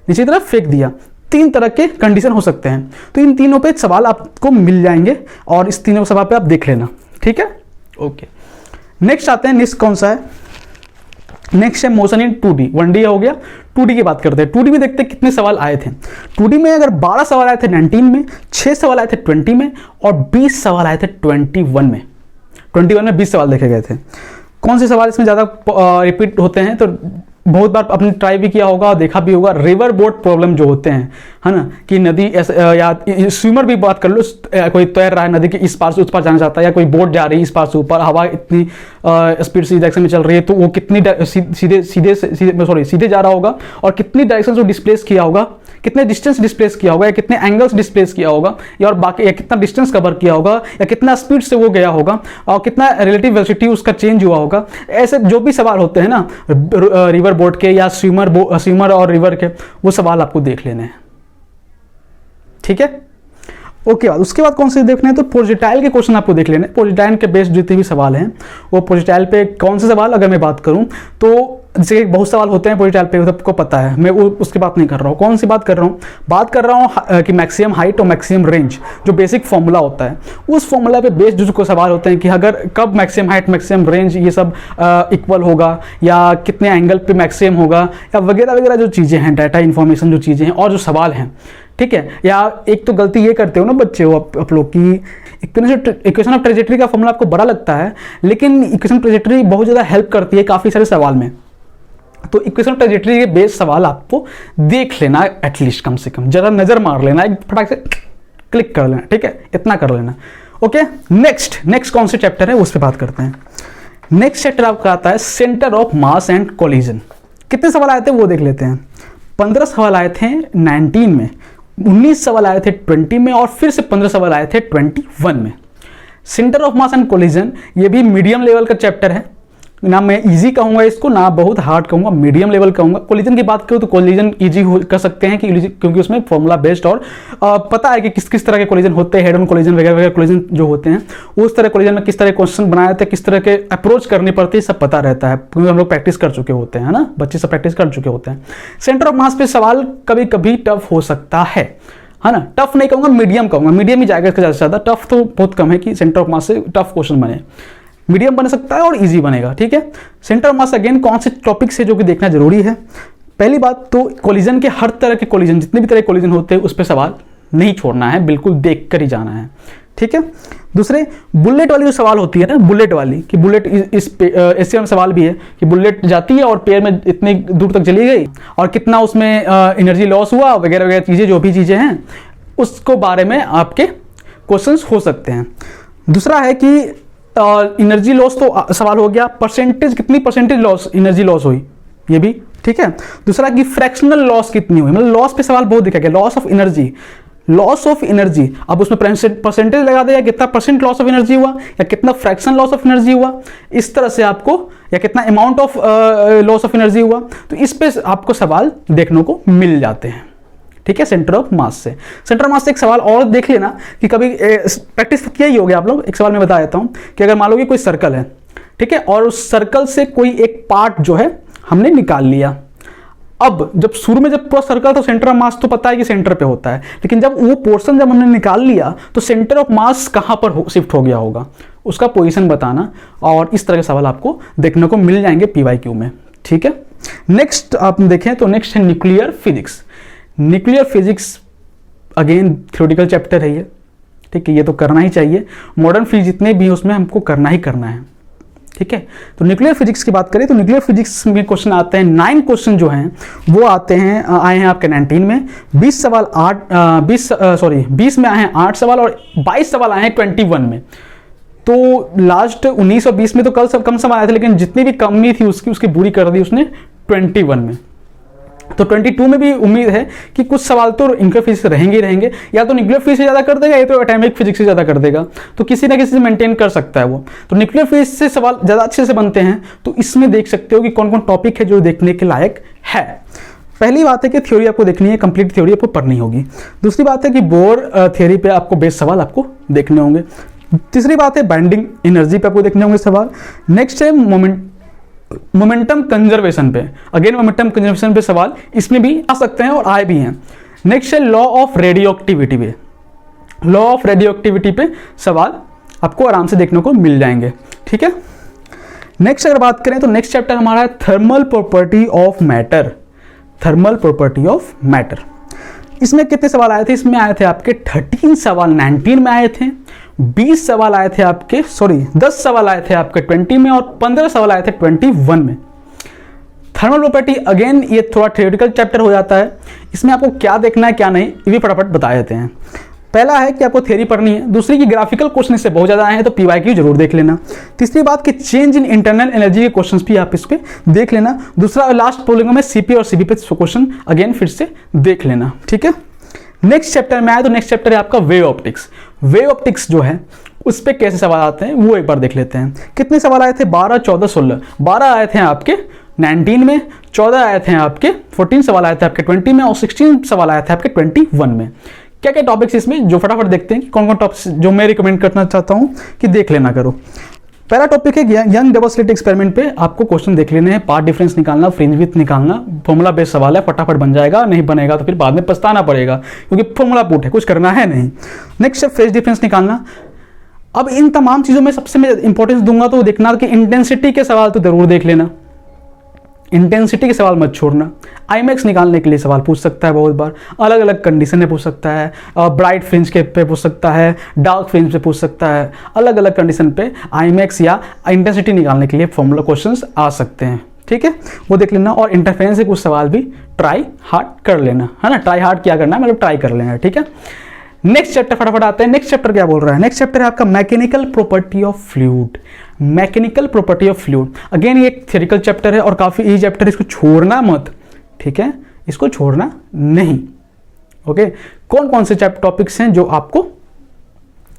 नीचे की तरफ फेंक दिया। 3 तरह के कंडीशन हो सकते हैं, तो इन तीनों पे सवाल आपको मिल जाएंगे और इस तीनों सवाल पे आप देख लेना, ठीक है, ओके। नेक्स्ट आते हैं, नेक्स्ट कौन सा है, नेक्स्ट है मोशन इन 2D। 1D हो गया, 2D की बात करते हैं। 2D में देखते हैं कितने सवाल आए थे। 2D में अगर 12 सवाल आए थे 19 में, 6 सवाल आए थे 20 में और 20 सवाल आए थे 21 में। 21 में 20 सवाल देखे गए थे। कौन से सवाल इसमें ज़्यादा रिपीट होते हैं, तो बहुत बार आपने ट्राई भी किया होगा और देखा भी होगा, रिवर बोट प्रॉब्लम जो होते हैं, है ना, कि नदी या स्विमर भी बात कर लो, कोई तैर रहा है नदी के इस पार से उस पार जाना चाहता है, या कोई बोट जा रही है इस पार से ऊपर, हवा इतनी स्पीड से डायरेक्शन में चल रही है, तो वो कितनी सीधे जा रहा होगा और कितनी डायरेक्शन से डिस्प्लेस किया होगा, कितने डिस्टेंस डिस्प्लेस किया होगा, या कितने एंगल्स डिस्प्लेस किया होगा, या और बाकी या कितना डिस्टेंस कवर किया होगा, या कितना स्पीड से वो गया होगा, और कितना रिलेटिव वेलोसिटी उसका चेंज हुआ होगा। ऐसे जो भी सवाल होते हैं ना रिवर बोट के या स्विमर और रिवर के, वो सवाल आपको देख लेने हैं, ठीक है, ओके। उसके बाद कौन से देखने हैं, तो प्रोजेक्टाइल के क्वेश्चन आपको देख लेने। प्रोजेक्टाइल के बेस्ड जितने भी सवाल हैं वो प्रोजेक्टाइल पे कौन से सवाल, अगर मैं बात करूं तो जैसे बहुत सवाल होते हैं प्रोजेक्टाइल पे, सबको पता है, मैं वो उसकी बात नहीं कर रहा हूँ। कौन सी बात कर रहा हूँ कि मैक्सिमम हाइट और मैक्सिमम रेंज जो बेसिक फॉर्मूला होता है, उस फॉर्मूला पे बेस्ड जो सवाल होते हैं कि अगर कब मैक्सिमम हाइट मैक्सिमम रेंज ये सब इक्वल होगा, या कितने एंगल पे मैक्सिमम होगा, या वगैरह वगैरह जो चीज़ें हैं, डाटा इन्फॉर्मेशन जो चीज़ें हैं और जो सवाल हैं, ठीक है। या एक तो गलती ये करते हो ना बच्चे हो आप लोग की, इक्वेशन ऑफ ट्रेजेक्टरी का फॉर्मूला आपको बड़ा लगता है, लेकिन इक्वेशन ऑफ ट्रेजेक्टरी बहुत ज़्यादा हेल्प करती है काफ़ी सारे सवाल में। तो इक्वेशन ऑफ ट्रेजेक्टरी के बेस सवाल आपको देख लेना, एटलीस्ट कम से कम जरा नज़र मार लेना, एक फटाक से क्लिक कर लेना, ठीक है, इतना कर लेना, ओके। नेक्स्ट कौन से चैप्टर है उस पर बात करते हैं। नेक्स्ट चैप्टर आपका आता है centre of mass and collision. कितने सवाल आए थे वो देख लेते हैं। 15 सवाल आए थे 19 में, 19 सवाल आए थे 20 में और फिर से 15 सवाल आए थे 21 में। Centre of mass and collision ये भी मीडियम लेवल का चैप्टर है, ना मैं इजी कहूँगा इसको, ना बहुत हार्ड कहूँगा, मीडियम लेवल कहूँगा। कोलिजन की बात करूँ तो कोलिजन इजी कर सकते हैं क्योंकि उसमें फॉर्मूला बेस्ड और पता है कि किस किस तरह के कोलिजन होते हैं, हेड ऑन कोलिजन वगैरह वगैरह कोलिजन जो होते हैं, उस तरह कोलिजन में किस तरह क्वेश्चन बनाए जाते हैं, किस तरह के अप्रोच करनी पड़ती है, सब पता रहता है क्योंकि हम लोग प्रैक्टिस कर चुके होते हैं ना, बच्चे सब प्रैक्टिस कर चुके होते हैं। सेंटर ऑफ मास पे सवाल कभी कभी टफ हो सकता है ना, टफ नहीं कहूँगा, मीडियम कहूँगा, मीडियम ही जाएगा इसका ज़्यादा से ज़्यादा, टफ तो बहुत कम है कि सेंटर ऑफ मास से टफ क्वेश्चन बने, मीडियम बन सकता है और इजी बनेगा, ठीक है। सेंटर ऑफ मास अगेन कौन से टॉपिक से जो कि देखना जरूरी है। पहली बात तो कोलिजन के हर तरह के कोलिजन, जितने भी तरह के कोलिजन होते हैं उस पर सवाल नहीं छोड़ना है, बिल्कुल देख कर ही जाना है, ठीक है। दूसरे बुलेट वाली जो सवाल होती है ना, बुलेट वाली कि बुलेट इस SCR में सवाल भी है कि बुलेट जाती है और पेड़ में इतनी दूर तक चली गई और कितना उसमें एनर्जी लॉस हुआ वगैरह वगैरह चीज़ें, जो भी चीज़ें हैं उसको बारे में आपके क्वेश्चंस हो सकते हैं। दूसरा है कि एनर्जी लॉस तो सवाल हो गया, परसेंटेज कितनी परसेंटेज लॉस एनर्जी लॉस हुई ये भी, ठीक है। दूसरा कि फ्रैक्शनल लॉस कितनी हुई, मतलब लॉस पे सवाल बहुत दिखा गया, loss of energy, loss of energy, अब उसमें परसेंटेज लगा दे, या कितना परसेंट लॉस ऑफ एनर्जी हुआ या कितना फ्रैक्शन लॉस ऑफ एनर्जी हुआ, इस तरह से आपको, या कितना amount of loss of energy हुआ, तो इस पे आपको सवाल देखने को मिल जाते हैं, ठीक है। सेंटर ऑफ मास से, सेंटर ऑफ मास से एक सवाल और देख लेना कि कभी प्रैक्टिस किया ही हो गया आप लोग। एक सवाल मैं बता देता हूं कि अगर मान लो कि कोई सर्कल है, ठीक है, और उस सर्कल से कोई एक पार्ट जो है हमने निकाल लिया। अब जब शुरू में जब पूरा सर्कल तो सेंटर ऑफ मास तो पता है कि सेंटर पे होता है, लेकिन जब वो पोर्शन जब हमने निकाल लिया तो सेंटर ऑफ मास कहां पर शिफ्ट हो गया होगा, उसका पोजीशन बताना, और इस तरह के सवाल आपको देखने को मिल जाएंगे PYQ में, ठीक है। नेक्स्ट आप देखें तो नेक्स्ट है nuclear physics. Nuclear physics again theoretical chapter है ये, ठीक है, ये तो करना ही चाहिए, मॉडर्न फिजिक्स जितने भी उसमें हमको करना ही करना है, ठीक है। तो न्यूक्लियर फिजिक्स की बात करें तो न्यूक्लियर फिजिक्स में क्वेश्चन आते हैं, 9 क्वेश्चन जो हैं वो आते हैं, आए हैं आपके 19 में, 20 सवाल 20 में आए हैं 8 सवाल और 22 सवाल आए हैं 21 में। तो लास्ट 19 और 20 में तो कम सवाल आए थे, लेकिन जितनी भी कमी थी उसकी बुरी कर दी उसने 21 में। तो 22 में भी उम्मीद है कि कुछ सवाल तो न्यूक्लियर फिजिक्स रहेंगे ही रहेंगे, या तो न्यूक्लियर फिजिक्स से ज़्यादा कर देगा या तो एटॉमिक फिजिक्स से ज़्यादा कर देगा, तो किसी ना किसी से मेंटेन कर सकता है वो। तो न्यूक्लियर फिजिक्स से सवाल ज़्यादा अच्छे से बनते हैं, तो इसमें देख सकते हो कि कौन कौन टॉपिक है जो देखने के लायक है। पहली बात है कि थ्योरी आपको देखनी है, कंप्लीट थ्योरी आपको पढ़नी होगी। दूसरी बात है कि बोर थ्योरी पे आपको बेस सवाल आपको देखने होंगे। तीसरी बात है बाइंडिंग एनर्जी पे आपको देखने होंगे सवाल। नेक्स्ट है मोमेंटम कंजर्वेशन पे, अगेन मोमेंटम कंजर्वेशन पे सवाल इसमें भी आ सकते हैं और आए भी हैं। नेक्स्ट है लॉ ऑफ रेडियोएक्टिविटी पे, लॉ ऑफ रेडियोएक्टिविटी पे सवाल आपको आराम से देखने को मिल जाएंगे, ठीक है। नेक्स्ट अगर बात करें तो नेक्स्ट चैप्टर हमारा है thermal property of matter, thermal property of matter. इसमें कितने सवाल आए थे, इसमें आए थे आपके 13 सवाल 19 में आए थे, 20 सवाल आए थे आपके 10 सवाल आए थे आपके 20 में और 15 सवाल आए थे 21 में। थर्मल प्रॉपर्टी अगेन ये थोड़ा थ्योरेटिकल चैप्टर हो जाता है, इसमें आपको क्या देखना है क्या नहीं ये भी फटाफट बता देते हैं। पहला है कि आपको थ्योरी पढ़नी है, दूसरी की ग्राफिकल क्वेश्चन इससे बहुत ज़्यादा आए हैं तो PYQ जरूर देख लेना। तीसरी बात कि चेंज इन इंटरनल एनर्जी के क्वेश्चंस भी आप इस पे देख लेना। दूसरा लास्ट बोलेंगे मैं CP और CB पे क्वेश्चन अगेन फिर से देख लेना, ठीक है। नेक्स्ट चैप्टर में आए तो नेक्स्ट चैप्टर है आपका वेव ऑप्टिक्स। वेव ऑप्टिक्स जो है उस पर कैसे सवाल आते हैं वो एक बार देख लेते हैं। कितने सवाल आए थे, 12, 14, 16, 12 आए थे आपके 19 में, 14 आए थे आपके 14 सवाल आए थे आपके 20 में और 16 सवाल आए थे आपके 21 में। क्या क्या टॉपिक्स इसमें जो फटाफट देखते हैं कि कौन कौन टॉपिक्स जो मैं रिकमेंड करना चाहता हूं कि देख लेना करो। पहला टॉपिक है यंग डबल स्लिट एक्सपेरिमेंट पे आपको क्वेश्चन देख लेने हैं, पार्ट डिफरेंस निकालना, फ्रिंज विड्थ निकालना, फॉर्मूला बेस्ड सवाल है, फटाफट बन जाएगा, नहीं बनेगा तो फिर बाद में पछताना पड़ेगा क्योंकि फॉर्मूला पुट है, कुछ करना है नहीं। नेक्स्ट है फेज डिफरेंस निकालना। अब इन तमाम चीज़ों में सबसे मैं इंपॉर्टेंस दूंगा तो देखना कि इंटेंसिटी के सवाल तो जरूर देख लेना, इंटेंसिटी के सवाल मत छोड़ना। IMAX निकालने के लिए सवाल पूछ सकता है बहुत बार, अलग अलग कंडीशन में पूछ सकता है, ब्राइट फ्रिंज के पे पूछ सकता है, डार्क फ्रिंज पे पूछ सकता है, अलग अलग कंडीशन पे IMAX या इंटेंसिटी निकालने के लिए फॉर्मूला क्वेश्चंस आ सकते हैं, ठीक है, वो देख लेना। और इंटरफेरेंस से कुछ सवाल भी ट्राई हार्ड कर लेना, है ना। ट्राई हार्ड क्या करना है, मतलब ट्राई कर लेना, ठीक है। नेक्स्ट चैप्टर फटाफट आते हैं। नेक्स्ट चैप्टर क्या बोल रहा है, नेक्स्ट चैप्टर है आपका mechanical property of fluid. Mechanical property of fluid again ये एक थ्योरेटिकल चैप्टर है और काफी इजी चैप्टर है, इसको छोड़ना मत, ठीक है, इसको छोड़ना नहीं, ओके। कौन कौन से टॉपिक्स हैं जो आपको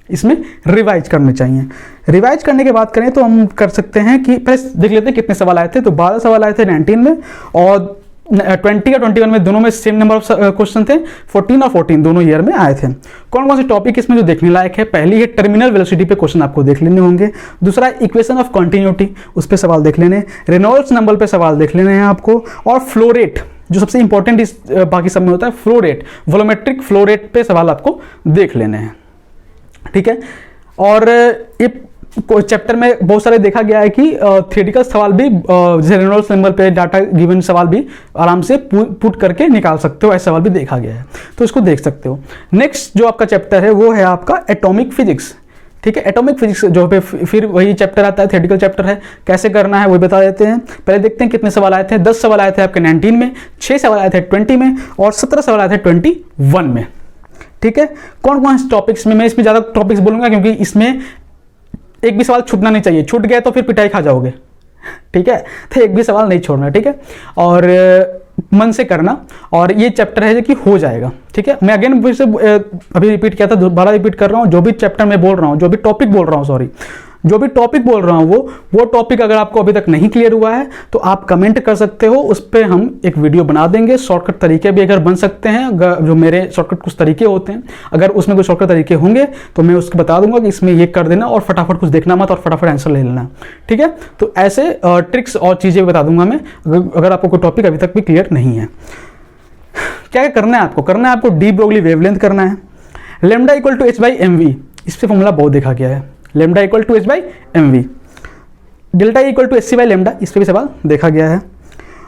इसमें रिवाइज करने चाहिए। रिवाइज करने की बात करें तो हम कर सकते हैं कि पहले देख लेते हैं कितने सवाल आए थे। तो 12 सवाल आए थे 19 में और 20 या 21 में, दोनों में सेम नंबर ऑफ क्वेश्चन थे। 14 और 14 दोनों ईयर में आए थे। कौन कौन से टॉपिक इसमें जो देखने लायक है, पहली है टर्मिनल वेलोसिटी पे क्वेश्चन आपको देख लेने होंगे। दूसरा इक्वेशन ऑफ कंटिन्यूटी, उस पर सवाल देख लेने। रेनॉल्ड्स नंबर पे सवाल देख लेने हैं आपको। और फ्लो रेट जो सबसे इंपॉर्टेंट इस बाकी सब में होता है, flow rate, volumetric flow rate पे सवाल आपको देख लेने हैं, ठीक है। और ये चैप्टर में बहुत सारे देखा गया है कि थियोरेटिकल सवाल भी जैसे रेनॉल्ड्स नंबर पे डाटा गिवन सवाल भी आराम से पुट करके निकाल सकते हो, ऐसे सवाल भी देखा गया है, तो इसको देख सकते हो। नेक्स्ट जो आपका चैप्टर है वो है आपका एटॉमिक फिजिक्स। ठीक है, एटॉमिक फिजिक्स जो पे फिर वही चैप्टर आता है, थियोरेटिकल चैप्टर है, कैसे करना है वो बता देते हैं। पहले देखते हैं कितने सवाल आए थे। 10 सवाल आए थे आपके 19 में, 6 सवाल आए थे 20 में और 17 सवाल आए थे 21 में। ठीक है, कौन कौन से टॉपिक्स में, मैं इसमें ज़्यादा टॉपिक्स बोलूँगा क्योंकि इसमें एक भी सवाल छूटना नहीं चाहिए, छूट गया तो फिर पिटाई खा जाओगे। ठीक है, तो एक भी सवाल नहीं छोड़ना। ठीक है, और मन से करना, और ये चैप्टर है जो कि हो जाएगा। ठीक है, मैं अगेन फिर से अभी रिपीट किया था, दोबारा रिपीट कर रहा हूँ, जो भी चैप्टर में बोल रहा हूँ, जो भी टॉपिक बोल रहा हूँ, सॉरी, जो भी टॉपिक बोल रहा हूँ वो टॉपिक अगर आपको अभी तक नहीं क्लियर हुआ है तो आप कमेंट कर सकते हो, उस पर हम एक वीडियो बना देंगे। शॉर्टकट तरीके भी अगर बन सकते हैं, जो मेरे शॉर्टकट कुछ तरीके होते हैं, अगर उसमें कोई शॉर्टकट तरीके होंगे तो मैं उसको बता दूंगा कि इसमें ये कर देना और फटाफट कुछ देखना मत और फटाफट आंसर ले लेना। ठीक है, तो ऐसे ट्रिक्स और चीज़ें बता दूंगा मैं, अगर आपको कोई टॉपिक अभी तक भी क्लियर नहीं है। क्या करना है आपको? करना है आपको डी ब्रोगली वेवलेंथ करना है, लैम्डा इक्वल टू h/mv, इस पर फॉर्मूला बहुत देखा गया है, lambda equal to h/mv, delta equal to hc/λ, इस पर भी सवाल देखा गया है।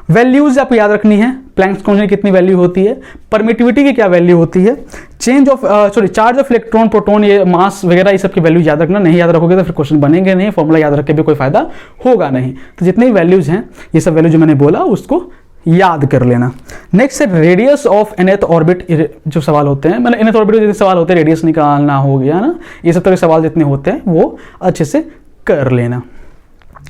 वैल्यूज आपको याद रखनी है, प्लैंक्स कॉन्स्टेंट की कितनी वैल्यू होती है, परमिटिविटी की क्या वैल्यू होती है, चार्ज ऑफ इलेक्ट्रॉन प्रोटॉन, ये मास वगैरह, ये सब की वैल्यू याद रखना। नहीं याद रखोगे तो फिर क्वेश्चन बनेंगे नहीं, फॉर्मूला याद रख के भी कोई फायदा होगा नहीं। तो जितनी वैल्यूज हैं, ये सब वैल्यू जो मैंने बोला उसको याद कर लेना। नेक्स्ट है रेडियस ऑफ nth ऑर्बिट, जो सवाल होते हैं, मतलब nth ऑर्बिट जितने सवाल होते हैं, रेडियस निकालना हो गया ना, ये सब तरह के सवाल जितने होते हैं वो अच्छे से कर लेना।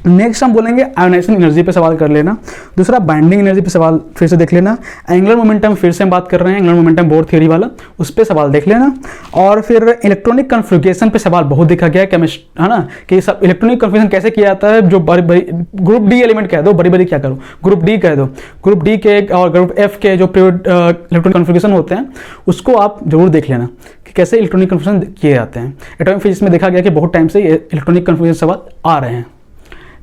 नेक्स्ट हम बोलेंगे आयोनाइजेशन एनर्जी पे सवाल कर लेना। दूसरा बाइंडिंग एनर्जी पे सवाल फिर से देख लेना। एंगुलर मोमेंटम फिर से हम बात कर रहे हैं, एंगुलर मोमेंटम बोर थ्योरी वाला, उस पर सवाल देख लेना। और फिर इलेक्ट्रॉनिक कन्फिगरेशन पे सवाल बहुत देखा गया है, केमिस्ट है ना, कि सब इलेक्ट्रॉनिक कन्फिगरेशन कैसे किया जाता है, जो बड़ी बड़ी ग्रुप डी एलिमेंट कह दो, बड़ी बड़ी क्या करो, ग्रुप डी कह दो, ग्रुप डी के और ग्रुप एफ के जो इलेक्ट्रॉनिक कन्फिगरेशन होते हैं उसको आप जरूर देख लेना कि कैसे इलेक्ट्रॉनिक कन्फिगरेशन किए जाते हैं। एटॉमिक फिजिक्स में देखा गया कि बहुत टाइम से इलेक्ट्रॉनिक कन्फिगरेशन सवाल आ रहे हैं।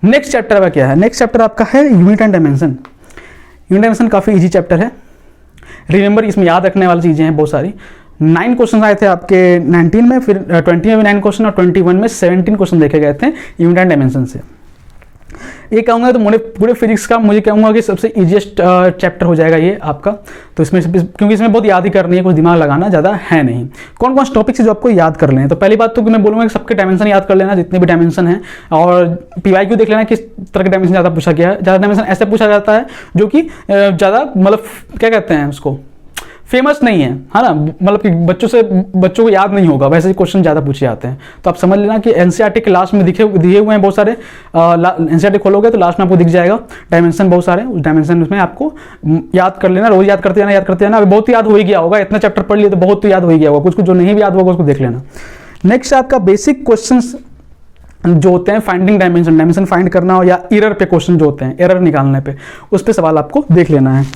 नेक्स्ट चैप्टर आपका क्या है? नेक्स्ट चैप्टर आपका है unit and dimension. Unit dimension काफ़ी इजी चैप्टर है, रिमेंबर इसमें याद रखने वाली चीज़ें हैं बहुत सारी। 9 क्वेश्चन आए थे आपके 19 में, फिर 20 में भी 9 क्वेश्चन और 21 में 17 क्वेश्चन देखे गए थे यूनिट एंड डायमेंशन से। ये कहूँगा तो पूरे फिजिक्स का मुझे कहूँगा कि सबसे ईजीएस्ट चैप्टर हो जाएगा ये आपका। तो इसमें क्योंकि इसमें बहुत याद ही करनी है, कुछ दिमाग लगाना ज़्यादा है नहीं। कौन कौन से टॉपिक से जो आपको याद कर लें, तो पहली बात तो कि मैं बोलूँगा कि सबके डायमेंशन याद कर लेना, जितने भी डायमेंशन हैं, और PYQ देख लेना किस तरह के डायमेंशन ज़्यादा पूछा गया है। ज़्यादा डायमेंशन ऐसे पूछा जाता है जो कि ज़्यादा मतलब क्या कहते हैं उसको, फेमस नहीं है ना, मतलब कि बच्चों को याद नहीं होगा, वैसे क्वेश्चन ज़्यादा पूछे जाते हैं। तो आप समझ लेना कि एनसीईआरटी के लास्ट में दिए हुए हैं बहुत सारे, एनसीईआरटी खोलोगे तो लास्ट में आपको दिख जाएगा डायमेंशन बहुत सारे, उस डायमेंशन में आपको याद कर लेना, रोज याद करते जाना। अभी बहुत याद हो ही गया होगा, इतना चैप्टर पढ़ लिया तो बहुत तो याद हो ही गया होगा, कुछ जो नहीं भी याद होगा उसको देख लेना। नेक्स्ट आपका बेसिक क्वेश्चन जो होते हैं, फाइंडिंग डायमेंशन फाइंड करना हो, या एरर पे क्वेश्चन जो होते हैं, एरर निकालने पे, उस पर सवाल आपको देख लेना है।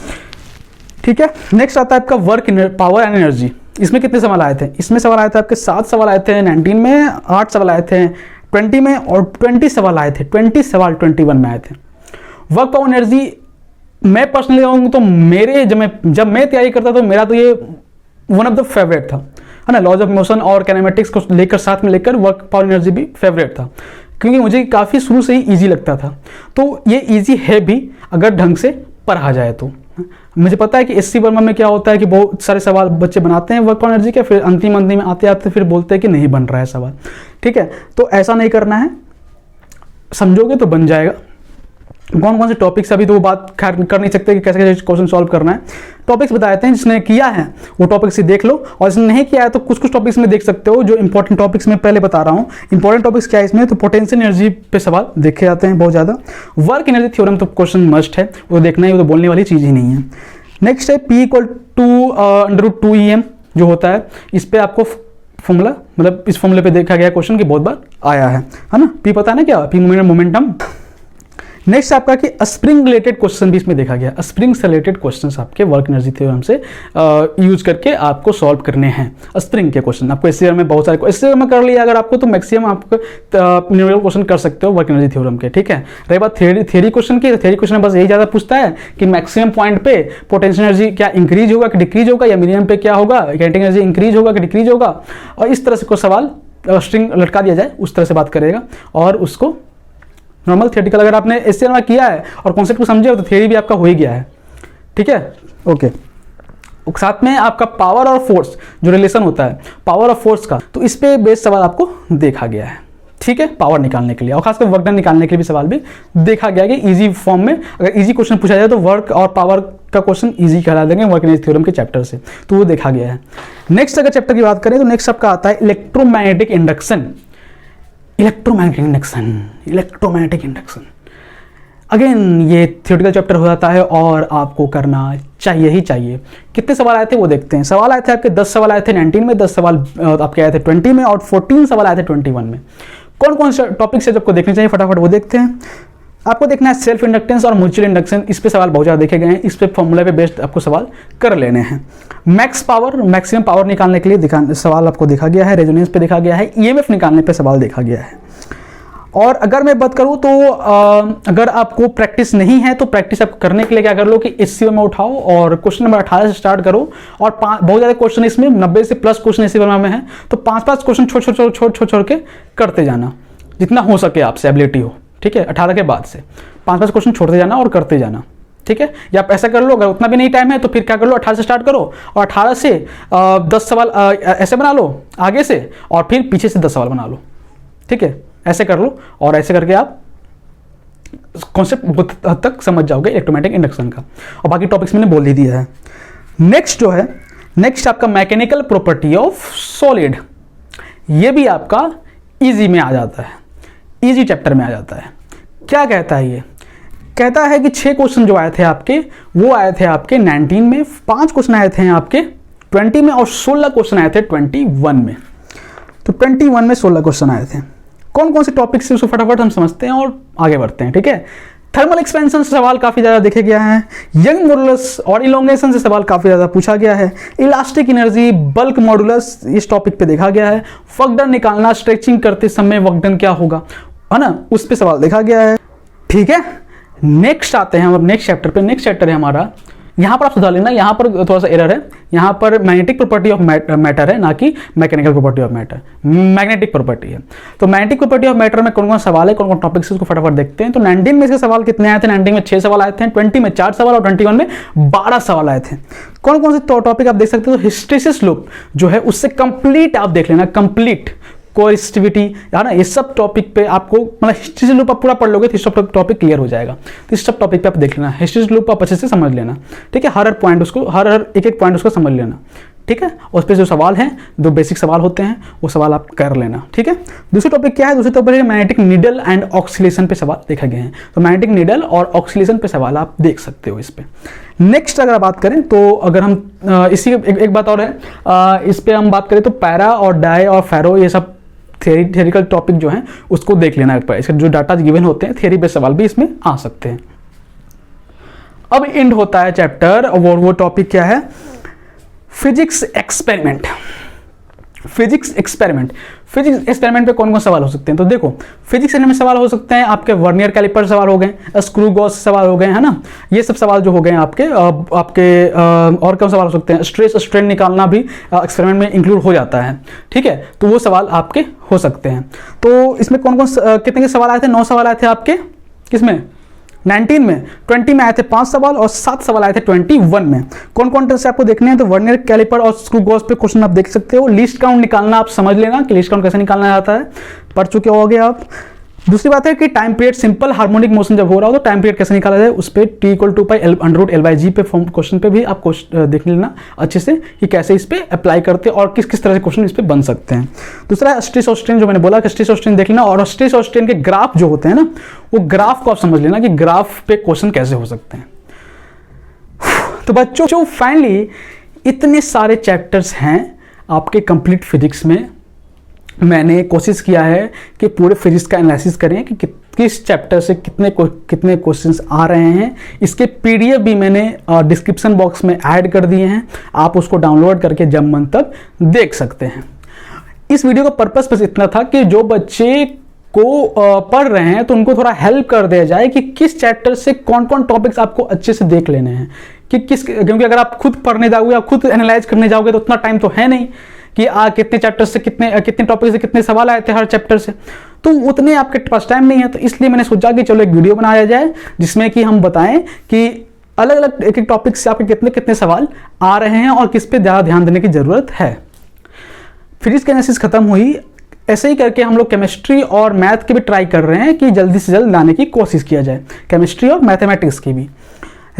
ठीक है, नेक्स्ट आता है आपका वर्क पावर एंड एनर्जी। इसमें कितने सवाल आए थे? इसमें सवाल आए थे आपके 7 सवाल आए थे 19 में, 8 सवाल आए थे 20 में और 20 सवाल आए थे, 20 सवाल 21 में आए थे। वर्क पावर एनर्जी मैं पर्सनली कहूँ तो मेरे जब मैं तैयारी करता तो मेरा तो ये वन ऑफ द फेवरेट था, है ना। लॉज ऑफ मोशन और काइनेमेटिक्स को लेकर साथ में लेकर वर्क पावर एनर्जी भी फेवरेट था, क्योंकि मुझे काफ़ी शुरू से ही ईजी लगता था। तो ये ईजी है भी अगर ढंग से पढ़ा जाए तो। मुझे पता है कि SC वर्मा में क्या होता है कि बहुत सारे सवाल बच्चे बनाते हैं वर्क पावर एनर्जी के, फिर अंतिम में आते आते फिर बोलते हैं कि नहीं बन रहा है सवाल। ठीक है, तो ऐसा नहीं करना है, समझोगे तो बन जाएगा। कौन कौन से टॉपिक्स, अभी तो वो बात खैर कर नहीं सकते कि कैसे कैसे क्वेश्चन सॉल्व करना है। टॉपिक्स बता देते हैं, जिसने किया है वो टॉपिक्स ही देख लो, और जिसने नहीं किया है तो कुछ टॉपिक्स में देख सकते हो जो इंपॉर्टेंट टॉपिक्स में पहले बता रहा हूँ। इंपॉर्टेंट टॉपिक्स क्या है इसमें, तो पोटेंशियल एनर्जी पे सवाल देखे जाते हैं बहुत ज़्यादा। वर्क एनर्जी थ्योरम तो क्वेश्चन मस्ट है, वो देखना ही, वो तो बोलने वाली चीज़ ही नहीं है। नेक्स्ट है P = √2em जो होता है, इस पर आपको फॉर्मूला, मतलब इस फॉर्मूले पे देखा गया क्वेश्चन की बहुत बार आया है ना। P पता है ना क्या, P मोमेंटम। नेक्स्ट आपका कि स्प्रिंग रिलेटेड क्वेश्चन भी इसमें देखा गया, स्प्रिंग से रिलेटेड क्वेश्चंस आपके वर्क एनर्जी थ्योरम से यूज करके आपको सॉल्व करने हैं। स्प्रिंग के क्वेश्चन आपको SC में बहुत सारे, SC में कर लिया अगर आपको तो मैक्सिमम आपको न्यूमेरिकल क्वेश्चन कर सकते हो वर्क एनर्जी थ्योरम के। ठीक है, रही बात थ्योरी क्वेश्चन की, थ्योरी क्वेश्चन बस यही ज़्यादा पूछता है कि मैक्सिमम पॉइंट पे पोटेंशियल एनर्जी क्या इंक्रीज होगा कि डिक्रीज होगा, या मिनिमम पे क्या होगा, काइनेटिक एनर्जी इंक्रीज होगा कि डिक्रीज होगा, और इस तरह से कोई सवाल स्ट्रिंग लटका दिया जाए उस तरह से बात करेगा, और उसको नॉर्मल थियोरेटिकल अगर आपने एससी में किया है और कॉन्सेप्ट को समझे हो तो थियरी भी आपका हो ही गया है, ठीक है। ओके, साथ में आपका पावर और फोर्स जो रिलेशन होता है पावर और फोर्स का, तो इस पे बेस्ड सवाल आपको देखा गया है, ठीक है, पावर निकालने के लिए और खासकर वर्क डन निकालने के लिए भी सवाल भी देखा गया है कि इजी फॉर्म में अगर इजी क्वेश्चन पूछा जाए तो वर्क और पावर का क्वेश्चन इजी करा देंगे वर्क एनर्जी थ्योरम के चैप्टर से, तो वो देखा गया है। नेक्स्ट अगर चैप्टर की बात करें तो नेक्स्ट आपका आता है electromagnetic induction. Electromagnetic induction again ये थियोरेटिकल चैप्टर हो जाता है और आपको करना चाहिए ही चाहिए। कितने सवाल आए थे वो देखते हैं। सवाल आए थे आपके 10 सवाल आए थे 19 में, 10 सवाल आपके आए थे 20 में और 14 सवाल आए थे 21 में। कौन कौन से टॉपिक से आपको देखने चाहिए फटाफट वो देखते हैं। आपको देखना है सेल्फ इंडक्टेंस और म्यूचुअल इंडक्शन, इस पे सवाल बहुत ज़्यादा देखे गए हैं, इस पे फॉर्मूला पे बेस्ड आपको सवाल कर लेने हैं। मैक्स पावर, मैक्सिमम पावर निकालने के लिए सवाल आपको देखा गया है, रेजोनेंस पे देखा गया है, ईएमएफ निकालने पे सवाल देखा गया है। और अगर मैं बात करूं तो अगर आपको प्रैक्टिस नहीं है तो प्रैक्टिस आपको करने के लिए क्या कर लो कि एससीओ में उठाओ और क्वेश्चन नंबर 18 से स्टार्ट करो और बहुत ज़्यादा क्वेश्चन इसमें 90 से प्लस क्वेश्चन एससीओ में है, तो 5-5 क्वेश्चन छोड़ के करते जाना जितना हो सके आपसे एबिलिटी हो, ठीक है। 18 के बाद से 5-5 क्वेश्चन छोड़ते जाना और करते जाना, ठीक है। या आप ऐसा कर लो, अगर उतना भी नहीं टाइम है तो फिर क्या कर लो 18 से स्टार्ट करो और 18 से 10 सवाल ऐसे बना लो आगे से और फिर पीछे से 10 सवाल बना लो, ठीक है। ऐसे कर लो और ऐसे करके आप कॉन्सेप्ट बहुत हद तक समझ जाओगे इलेक्ट्रोमैग्नेटिक इंडक्शन का, और बाकी टॉपिक्स मैंने बोल ही दिया है। नेक्स्ट जो है, नेक्स्ट आपका मैकेनिकल प्रॉपर्टी ऑफ सॉलिड, ये भी आपका इजी में आ जाता है, इजी चैप्टर में आ जाता है। क्या कहता है ये? कहता है कि 6 क्वेश्चन जो आए थे आपके वो आए थे आपके 19 में, 5 क्वेश्चन आए थे आपके 20 में और 16 क्वेश्चन आए थे 21 में। तो 21 में 16 क्वेश्चन आए थे। कौन कौन से टॉपिक से उसको फटाफट हम समझते हैं और आगे बढ़ते हैं, ठीक है। थर्मल एक्सपेंशन से सवाल काफ़ी ज़्यादा देखे गया है, यंग मॉडुलस और इलोंगेशन से सवाल काफ़ी ज़्यादा पूछा गया है, इलास्टिक एनर्जी, बल्क मॉडुलस इस टॉपिक पे देखा गया है, वर्क डन निकालना, स्ट्रेचिंग करते समय वर्क डन क्या होगा, है ना, उस पर सवाल देखा गया है, ठीक है। नेक्स्ट आते हैं हम नेक्स्ट चैप्टर पे। नेक्स्ट चैप्टर है हमारा, यहाँ पर आप सुधार लेना, यहाँ पर थोड़ा सा एरर है, यहाँ पर मैग्नेटिक प्रॉपर्टी ऑफ मैटर है ना कि mechanical property of matter, magnetic property है। तो मैग्नेटिक प्रॉपर्टी ऑफ मैटर में कौन कौन सवाल है, कौन कौन टॉपिक्स है उसको फटाफट देखते हैं। तो 19 में से सवाल कितने आए थे? 19 में 6 सवाल आए थे, 20 में 4 सवाल और 21 में 12 सवाल आए थे। कौन कौन से टॉपिक आप देख सकते हो? हिस्टेरिसिस लूप जो है उससे कंप्लीट आप देख लेना, कंप्लीट कोएसिस्टिविटी है ना, ये सब टॉपिक पे आपको मतलब हिस्टेरिसिस लूप आप पूरा पढ़ लोगे तो सब टॉपिक क्लियर हो जाएगा। तो इस सब टॉपिक पे आप देख लेना, हिस्टेरिसिस लूप आप अच्छे से समझ लेना, ठीक है। हर पॉइंट उसको हर एक पॉइंट उसको समझ लेना, ठीक है। उस पर जो सवाल हैं, जो बेसिक सवाल होते हैं वो सवाल आप कर लेना, ठीक है। दूसरी टॉपिक क्या है? दूसरी टॉपिक है मैग्नेटिक नीडल एंड ऑक्सीलेशन पे सवाल देखा गए हैं। तो मैग्नेटिक नीडल और ऑक्सीलेशन पे सवाल आप देख सकते हो इस पे। नेक्स्ट अगर बात करें तो अगर हम इसी एक बात और है, इस पे हम बात करें तो पैरा और डाई और फेरो ये सब थियरिकल टॉपिक जो हैं उसको देख लेना एक बार। इसके जो डाटा गिवन होते हैं थियरी बेस्ड सवाल भी इसमें आ सकते हैं। अब एंड होता है चैप्टर और वो टॉपिक क्या है? Physics experiment. फिजिक्स एक्सपेरिमेंट पे कौन कौन सवाल हो सकते हैं? तो देखो फिजिक्स में सवाल हो सकते हैं आपके वर्नियर कैलिपर सवाल हो गए, स्क्रू गॉस सवाल हो गए, है ना, ये सब सवाल जो हो गए आपके और कौन सवाल हो सकते हैं? स्ट्रेस स्ट्रेन निकालना भी एक्सपेरिमेंट में इंक्लूड हो जाता है, ठीक है। तो वो सवाल आपके हो सकते हैं। तो इसमें कौन कौन कितने के सवाल आए थे? 9 सवाल आए थे आपके किसमें? 19 में। 20 में आए थे 5 सवाल और 7 सवाल आए थे 21 में। कौन कौन से आपको देखने हैं? तो वर्नियर कैलिपर और स्क्रू गॉस पे क्वेश्चन आप देख सकते हो। लीस्ट काउंट निकालना आप समझ लेना कि लीस्ट काउंट कैसे निकालना जाता है, पढ़ चुके होगे आप। दूसरी बात है कि time period, simple harmonic motion जब हो रहा हो तो टाइम पीरियड कैसे निकाला जाए, उस पर T = 2π/L/G पे फॉर्म क्वेश्चन पे भी आप देख लेना अच्छे से कि कैसे इस पे अप्लाई करते हैं और किस किस तरह से क्वेश्चन इस पे बन सकते हैं। दूसरा स्ट्रेस और स्ट्रेन, जो मैंने बोला कि स्ट्रेस और स्ट्रेन देख लेना, और स्ट्रेस और स्ट्रेन के ग्राफ जो होते हैं ना वो ग्राफ को आप समझ लेना कि ग्राफ पे क्वेश्चन कैसे हो सकते हैं। तो बच्चों फाइनली इतने सारे चैप्टर्स हैं आपके कंप्लीट फिजिक्स में। मैंने कोशिश किया है कि पूरे फिजिक्स का एनालिसिस करें कि किस चैप्टर से कितने क्वेश्चंस आ रहे हैं। इसके पीडीएफ भी मैंने डिस्क्रिप्शन बॉक्स में ऐड कर दिए हैं, आप उसको डाउनलोड करके जब मन तब देख सकते हैं। इस वीडियो का पर्पस बस इतना था कि जो बच्चे को पढ़ रहे हैं तो उनको थोड़ा हेल्प कर दिया जाए कि किस चैप्टर से कौन कौन टॉपिक्स आपको अच्छे से देख लेने हैं, कि क्योंकि अगर आप खुद पढ़ने जाओगे, आप खुद एनालाइज करने जाओगे तो उतना टाइम तो है नहीं कि कितने चैप्टर से कितने टॉपिक से कितने सवाल आए थे हर चैप्टर से, तो उतने आपके पास टाइम नहीं है। तो इसलिए मैंने सोचा कि चलो एक वीडियो बनाया जाए जिसमें कि हम बताएं कि अलग अलग एक एक टॉपिक से आपके कितने कितने सवाल आ रहे हैं और किस पे ज़्यादा ध्यान देने की ज़रूरत है। फिजिक्स की एनालिसिस खत्म हुई, ऐसे ही करके हम लोग केमिस्ट्री और मैथ की भी ट्राई कर रहे हैं कि जल्दी से जल्द लाने की कोशिश किया जाए, केमिस्ट्री और मैथमेटिक्स की भी।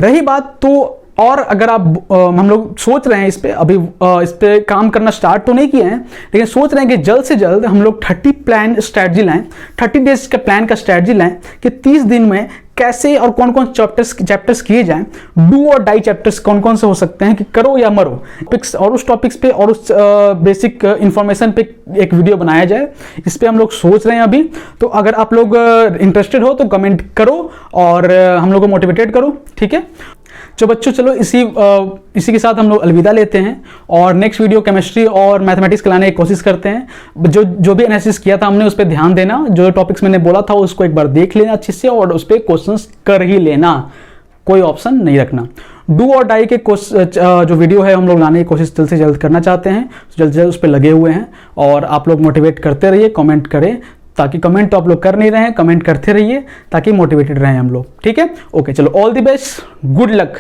रही बात तो और अगर आप हम लोग सोच रहे हैं इस पे, अभी इस पे काम करना स्टार्ट तो नहीं किए हैं, लेकिन सोच रहे हैं कि जल्द से जल्द हम लोग 30 प्लान स्ट्रैटेजी लाएं, 30 डेज का प्लान का स्ट्रैटेजी लाएं कि 30 दिन में कैसे और कौन कौन चैप्टर्स किए जाएं, डू और डाई चैप्टर्स कौन कौन से हो सकते हैं कि करो या मरो टॉपिक्स, और उस टॉपिक्स पे और उस बेसिक इंफॉर्मेशन पे एक वीडियो बनाया जाए। इस पे हम लोग सोच रहे हैं अभी। तो अगर आप लोग इंटरेस्टेड हो तो कमेंट करो और हम लोग को मोटिवेटेड करो, ठीक है। तो बच्चों चलो इसी के साथ हम लोग अलविदा लेते हैं और नेक्स्ट वीडियो केमिस्ट्री और मैथमेटिक्स लाने की कोशिश करते हैं। जो भी एनालिसिस किया था हमने उस पर ध्यान देना, जो टॉपिक्स मैंने बोला था उसको एक बार देख लेना अच्छे से और उस पर क्वेश्चंस कर ही लेना, कोई ऑप्शन नहीं रखना। डू और डाई के जो वीडियो है हम लोग लाने की कोशिश जल्द से जल्द करना चाहते हैं, जल्द से जल्द उस पर लगे हुए हैं। और आप लोग मोटिवेट करते रहिए, कमेंट करें, ताकि कमेंट तो आप लोग कर नहीं रहे हैं, कमेंट करते रहिए ताकि मोटिवेटेड रहें हम लोग, ठीक है। ओके चलो, all the best, good luck.